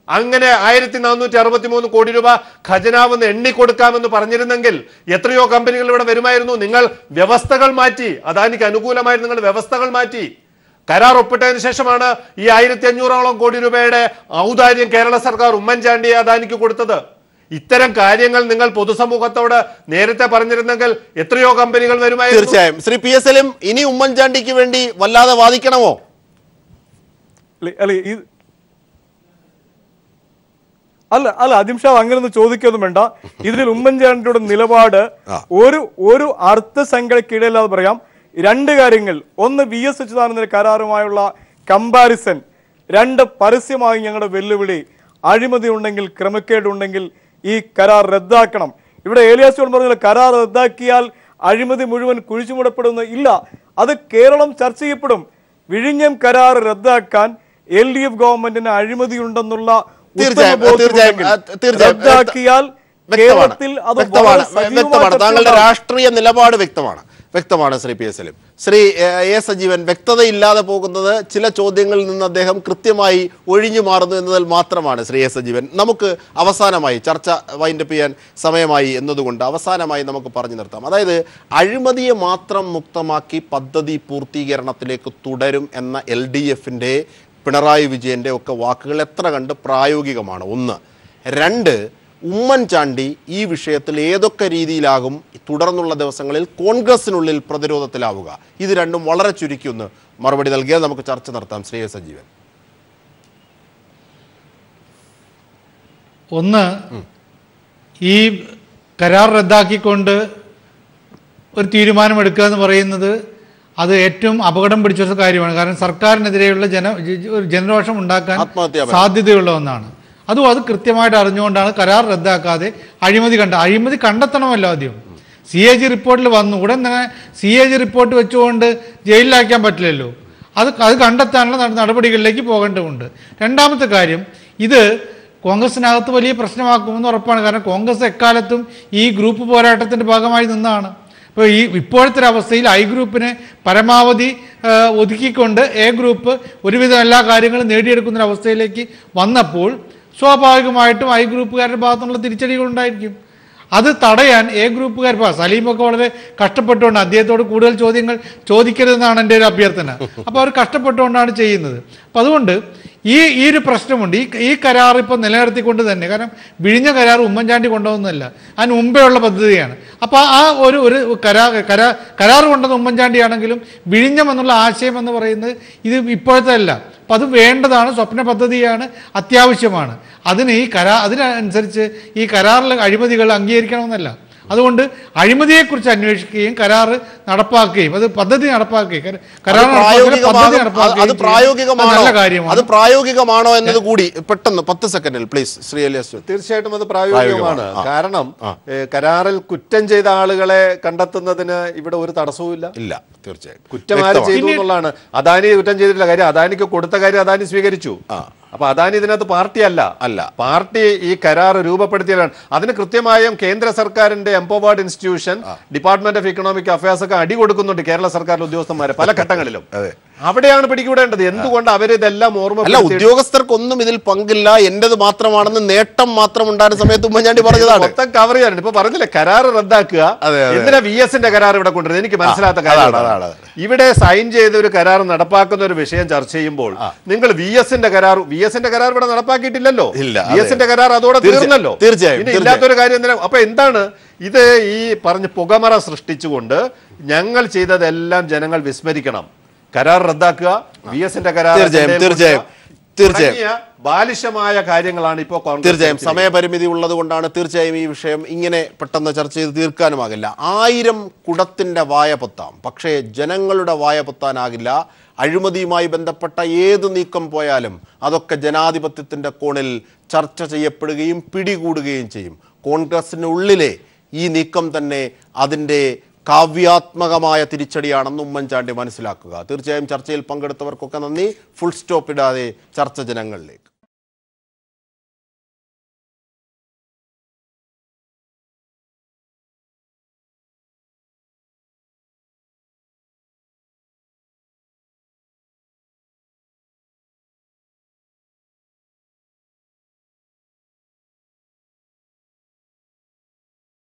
അങ്ങനെ 1463 കോടി രൂപ ഖജനാവെന്ന് എണ്ണിക്കൊടുക്കാമെന്ന് പറഞ്ഞിരുന്നെങ്കിൽ എത്രയോ കമ്പനികൾ ഇവിടെ വരുമായിരുന്നു. നിങ്ങൾ വ്യവസ്ഥകൾ മാറ്റി, അദാനിക്ക് അനുകൂലമായി നിങ്ങൾ വ്യവസ്ഥകൾ മാറ്റി. കരാർ ഒപ്പിട്ടതിന് ശേഷമാണ് ഈ 1500ഓളം കോടി രൂപയുടെ ഔദാര്യം കേരള സർക്കാർ ഉമ്മൻചാണ്ടിയെ അദാനിക്ക് കൊടുത്തത്. ഇത്തരം കാര്യങ്ങൾ നിങ്ങൾ പൊതുസമൂഹത്തോട് നേരത്തെ പറഞ്ഞിരുന്നെങ്കിൽ എത്രയോ കമ്പനികൾ വരുമായിരുന്നു. തീർച്ചയായും. ശ്രീ PS സലീം, ഇനി ഉമ്മൻചാണ്ടിക്ക് വേണ്ടി വല്ലാതെ വാദിക്കണമോ? അല്ല അദിം ഷാ അങ്ങനൊന്നും ചോദിക്കൊന്നും വേണ്ട. ഇതിൽ ഉമ്മൻചാണ്ടിയുടെ നിലപാട് ഒരു അർത്ഥസംഖ്യക്കിടയില്ലാതെ പറയാം. രണ്ട് കാര്യങ്ങൾ: ഒന്ന്, VS അച്യുതാനന്ദന്റെ കരാറുമായുള്ള കമ്പാരിസൺ; രണ്ട്, പരസ്യമായി ഞങ്ങളുടെ വെല്ലുവിളി. അഴിമതി ഉണ്ടെങ്കിൽ, ക്രമക്കേടുണ്ടെങ്കിൽ ഈ കരാർ റദ്ദാക്കണം. ഇവിടെ ഏലിയാസ് പറഞ്ഞ കരാർ റദ്ദാക്കിയാൽ അഴിമതി മുഴുവൻ കുഴിച്ചുമൂടപ്പെടുന്ന ഇല്ല, അത് കേരളം ചർച്ച ചെയ്യപ്പെടും. വിഴിഞ്ഞം കരാർ റദ്ദാക്കാൻ LDF ഗവൺമെന്റിന് അഴിമതി ഉണ്ടെന്നുള്ള റദ്ദാക്കിയാൽ കേരളത്തിൽ അത് താങ്കളുടെ രാഷ്ട്രീയ നിലപാട് വ്യക്തമാണ് ശ്രീ PS സലീം. ശ്രീ A സജീവൻ, വ്യക്തതയില്ലാതെ പോകുന്നത് ചില ചോദ്യങ്ങളിൽ നിന്ന് അദ്ദേഹം കൃത്യമായി ഒഴിഞ്ഞു മാറുന്നു എന്നതിൽ മാത്രമാണ്. ശ്രീ A സജീവൻ, നമുക്ക് അവസാനമായി ചർച്ച വൈൻഡപ്പ് ചെയ്യാൻ സമയമായി എന്നതുകൊണ്ട് അവസാനമായി നമുക്ക് പറഞ്ഞു നിർത്താം. അതായത് അഴിമതിയെ മാത്രം മുക്തമാക്കി പദ്ധതി പൂർത്തീകരണത്തിലേക്ക് തുടരും എന്ന LDFന്റെ, പിണറായി വിജയന്റെ ഒക്കെ വാക്കുകൾ എത്ര കണ്ട് പ്രായോഗികമാണ്? ഒന്ന്. രണ്ട്, ഉമ്മൻചാണ്ടി ഈ വിഷയത്തിൽ ഏതൊക്കെ രീതിയിലാകും തുടർന്നുള്ള ദിവസങ്ങളിൽ കോൺഗ്രസിനുള്ളിൽ പ്രതിരോധത്തിലാവുക? ഇത് രണ്ടും വളരെ ചുരുക്കി ഒന്ന് മറുപടി നൽകിയാൽ നമുക്ക് ചർച്ച നടത്താം. ശ്രീ A സജീവൻ. ഒന്ന്, ഈ കരാർ റദ്ദാക്കിക്കൊണ്ട് ഒരു തീരുമാനമെടുക്കുക എന്ന് പറയുന്നത് അത് ഏറ്റവും അപകടം പിടിച്ചൊരു കാര്യമാണ്. കാരണം സർക്കാരിനെതിരെയുള്ള ജനരോഷം ഉണ്ടാക്കാൻ സാധ്യതയുള്ള ഒന്നാണ്. അതും അത് കൃത്യമായിട്ട് അറിഞ്ഞുകൊണ്ടാണ് കരാർ റദ്ദാക്കാതെ അഴിമതി കണ്ടെത്തണമല്ലോ. ആദ്യം CAG റിപ്പോർട്ടിൽ വന്നു, ഉടൻ തന്നെ CAG റിപ്പോർട്ട് വെച്ചുകൊണ്ട് ജയിലിലാക്കാൻ പറ്റില്ലല്ലോ. അത് കണ്ടെത്താനുള്ള നടപടികളിലേക്ക് പോകേണ്ടതുണ്ട്. രണ്ടാമത്തെ കാര്യം, ഇത് കോൺഗ്രസിനകത്ത് വലിയ പ്രശ്നമാക്കുമെന്ന് ഉറപ്പാണ്. കാരണം കോൺഗ്രസ് എക്കാലത്തും ഈ ഗ്രൂപ്പ് പോരാട്ടത്തിൻ്റെ ഭാഗമായി നിന്നാണ്. ഇപ്പോൾ ഇപ്പോഴത്തെ അവസ്ഥയിൽ I ഗ്രൂപ്പിനെ പരമാവധി ഒതുക്കിക്കൊണ്ട് A ഗ്രൂപ്പ് ഒരുവിധം എല്ലാ കാര്യങ്ങളും നേടിയെടുക്കുന്നൊരവസ്ഥയിലേക്ക് വന്നപ്പോൾ സ്വാഭാവികമായിട്ടും I ഗ്രൂപ്പുകാരുടെ ഭാഗത്തുനിന്നുള്ള തിരിച്ചടികളുണ്ടായിരിക്കും. അത് തടയാൻ A ഗ്രൂപ്പുകാർ, സലീമൊക്കെ വളരെ കഷ്ടപ്പെട്ടുകൊണ്ട്, അദ്ദേഹത്തോട് കൂടുതൽ ചോദ്യങ്ങൾ ചോദിക്കരുതെന്നാണ് എൻ്റെ ഒരു അഭ്യർത്ഥന. അപ്പോൾ അവർ കഷ്ടപ്പെട്ടുകൊണ്ടാണ് ചെയ്യുന്നത്. അപ്പം അതുകൊണ്ട് ഈ ഒരു പ്രശ്നമുണ്ട്. ഈ കരാർ ഇപ്പം നിലനിർത്തിക്കൊണ്ട് തന്നെ, കാരണം വിഴിഞ്ഞ കരാർ ഉമ്മൻചാണ്ടി കൊണ്ടുവന്നതല്ല, അതിന് മുമ്പേ ഉള്ള പദ്ധതിയാണ്. അപ്പോൾ ആ ഒരു കരാർ കൊണ്ടത് ഉമ്മൻചാണ്ടിയാണെങ്കിലും വിഴിഞ്ഞം എന്നുള്ള ആശയം എന്ന് പറയുന്നത് ഇത് ഇപ്പോഴത്തെ അല്ല. അപ്പം അത് വേണ്ടതാണ്, സ്വപ്ന പദ്ധതിയാണ്, അത്യാവശ്യമാണ്. അതിനനുസരിച്ച് ഈ കരാറിലെ അഴിമതികൾ അംഗീകരിക്കണമെന്നല്ല. അതുകൊണ്ട് അഴിമതിയെക്കുറിച്ച് അന്വേഷിക്കുകയും കരാർ നടപ്പാക്കുകയും അത് പദ്ധതി നടപ്പാക്കുകയും കരാർ അത് പ്രായോഗികമാണോ എന്നത് കൂടി പെട്ടെന്ന് 10 സെക്കൻഡിൽ പ്ലീസ് ശ്രീ എലിയാസ്. തീർച്ചയായിട്ടും അത് പ്രായോഗികമാണ്. കാരണം കരാറിൽ കുറ്റം ചെയ്ത ആളുകളെ കണ്ടെത്തുന്നതിന് ഇവിടെ ഒരു തടസ്സവും ഇല്ല. തീർച്ചയായും കുറ്റം ആര് ചെയ്തു എന്നുള്ളതാണ്. അദാനി കുറ്റം ചെയ്തിട്ടില്ല. കാര്യം അദാനിക്ക് കൊടുത്ത കാര്യം അദാനി സ്വീകരിച്ചു. അപ്പൊ അദാനി ഇതിനകത്ത് പാർട്ടിയല്ല. പാർട്ടി ഈ കരാർ രൂപപ്പെടുത്തിയതാണ്. അതിന് കൃത്യമായും കേന്ദ്ര സർക്കാരിന്റെ empowered institution, department of economic affairs ഒക്കെ അടി കൊടുക്കുന്നുണ്ട് കേരള സർക്കാരിലെ ഉദ്യോഗസ്ഥന്മാരെ പല ഘട്ടങ്ങളിലും. അവിടെയാണ് പിടികൂടേണ്ടത്. എന്തുകൊണ്ട് അവരിതെല്ലാം അല്ല, ഉദ്യോഗസ്ഥർക്കൊന്നും ഇതിൽ പങ്കില്ല, എന്റേത് മാത്രമാണെന്ന് നേട്ടം മാത്രം ഉണ്ടായിരുന്ന സമയത്ത് ഉമ്മൻചാണ്ടി പറഞ്ഞതാണ്. മൊത്തം കവർ ചെയ്യാനുണ്ട്. ഇപ്പൊ പറഞ്ഞില്ലേ കരാർ റദ്ദാക്കുക, എന്തിനാ VS-ന്റെ കരാർ ഇവിടെ കൊണ്ടുവരുന്നത്? എനിക്ക് മനസ്സിലാത്ത കാര്യമാണ്. ഇവിടെ സൈൻ ചെയ്ത ഒരു കരാർ നടപ്പാക്കുന്ന ഒരു വിഷയം ചർച്ച ചെയ്യുമ്പോൾ നിങ്ങൾ VS-ന്റെ കരാർ ഇവിടെ നടപ്പാക്കിയിട്ടില്ലല്ലോ. VS-ന്റെ കരാർ അതോടെ തീർന്നല്ലോ. തീർച്ചയായും ഇല്ലാത്തൊരു കാര്യം എന്തിനാ? അപ്പൊ എന്താണ് ഇത്? ഈ പറഞ്ഞ് പുകമറ സൃഷ്ടിച്ചുകൊണ്ട് ഞങ്ങൾ ചെയ്തതെല്ലാം ജനങ്ങൾ വിസ്മരിക്കണം, കരാർ റദ്ദാക്കുക, VS-ന്റെ കരാർ തീർച്ചയായും ബാലിശമായ കാര്യങ്ങളാണ് ഇപ്പോൾ. തീർച്ചയായും സമയപരിമിതി ഉള്ളത് കൊണ്ടാണ് തീർച്ചയായും ഈ വിഷയം ഇങ്ങനെ പെട്ടെന്ന് ചർച്ച ചെയ്ത് തീർക്കാനുമാകില്ല. 1000 കുടത്തിന്റെ വായ പൊത്താം, പക്ഷേ ജനങ്ങളുടെ വായ പൊത്താനാകില്ല. അഴിമതിയുമായി ബന്ധപ്പെട്ട ഏത് നീക്കം പോയാലും അതൊക്കെ ജനാധിപത്യത്തിന്റെ കോണിൽ ചർച്ച ചെയ്യപ്പെടുകയും പിടികൂടുകയും ചെയ്യും. കോൺഗ്രസിനുള്ളിലെ ഈ നീക്കം തന്നെ അതിൻ്റെ കാവ്യാത്മകമായ തിരിച്ചടിയാണെന്ന് ഉമ്മൻചാണ്ടി മനസ്സിലാക്കുക. തീർച്ചയായും ചർച്ചയിൽ പങ്കെടുത്തവർക്കൊക്കെ നന്ദി. ഫുൾ സ്റ്റോപ്പ് ഇടാതെ ചർച്ച ജനങ്ങളിലേക്ക്.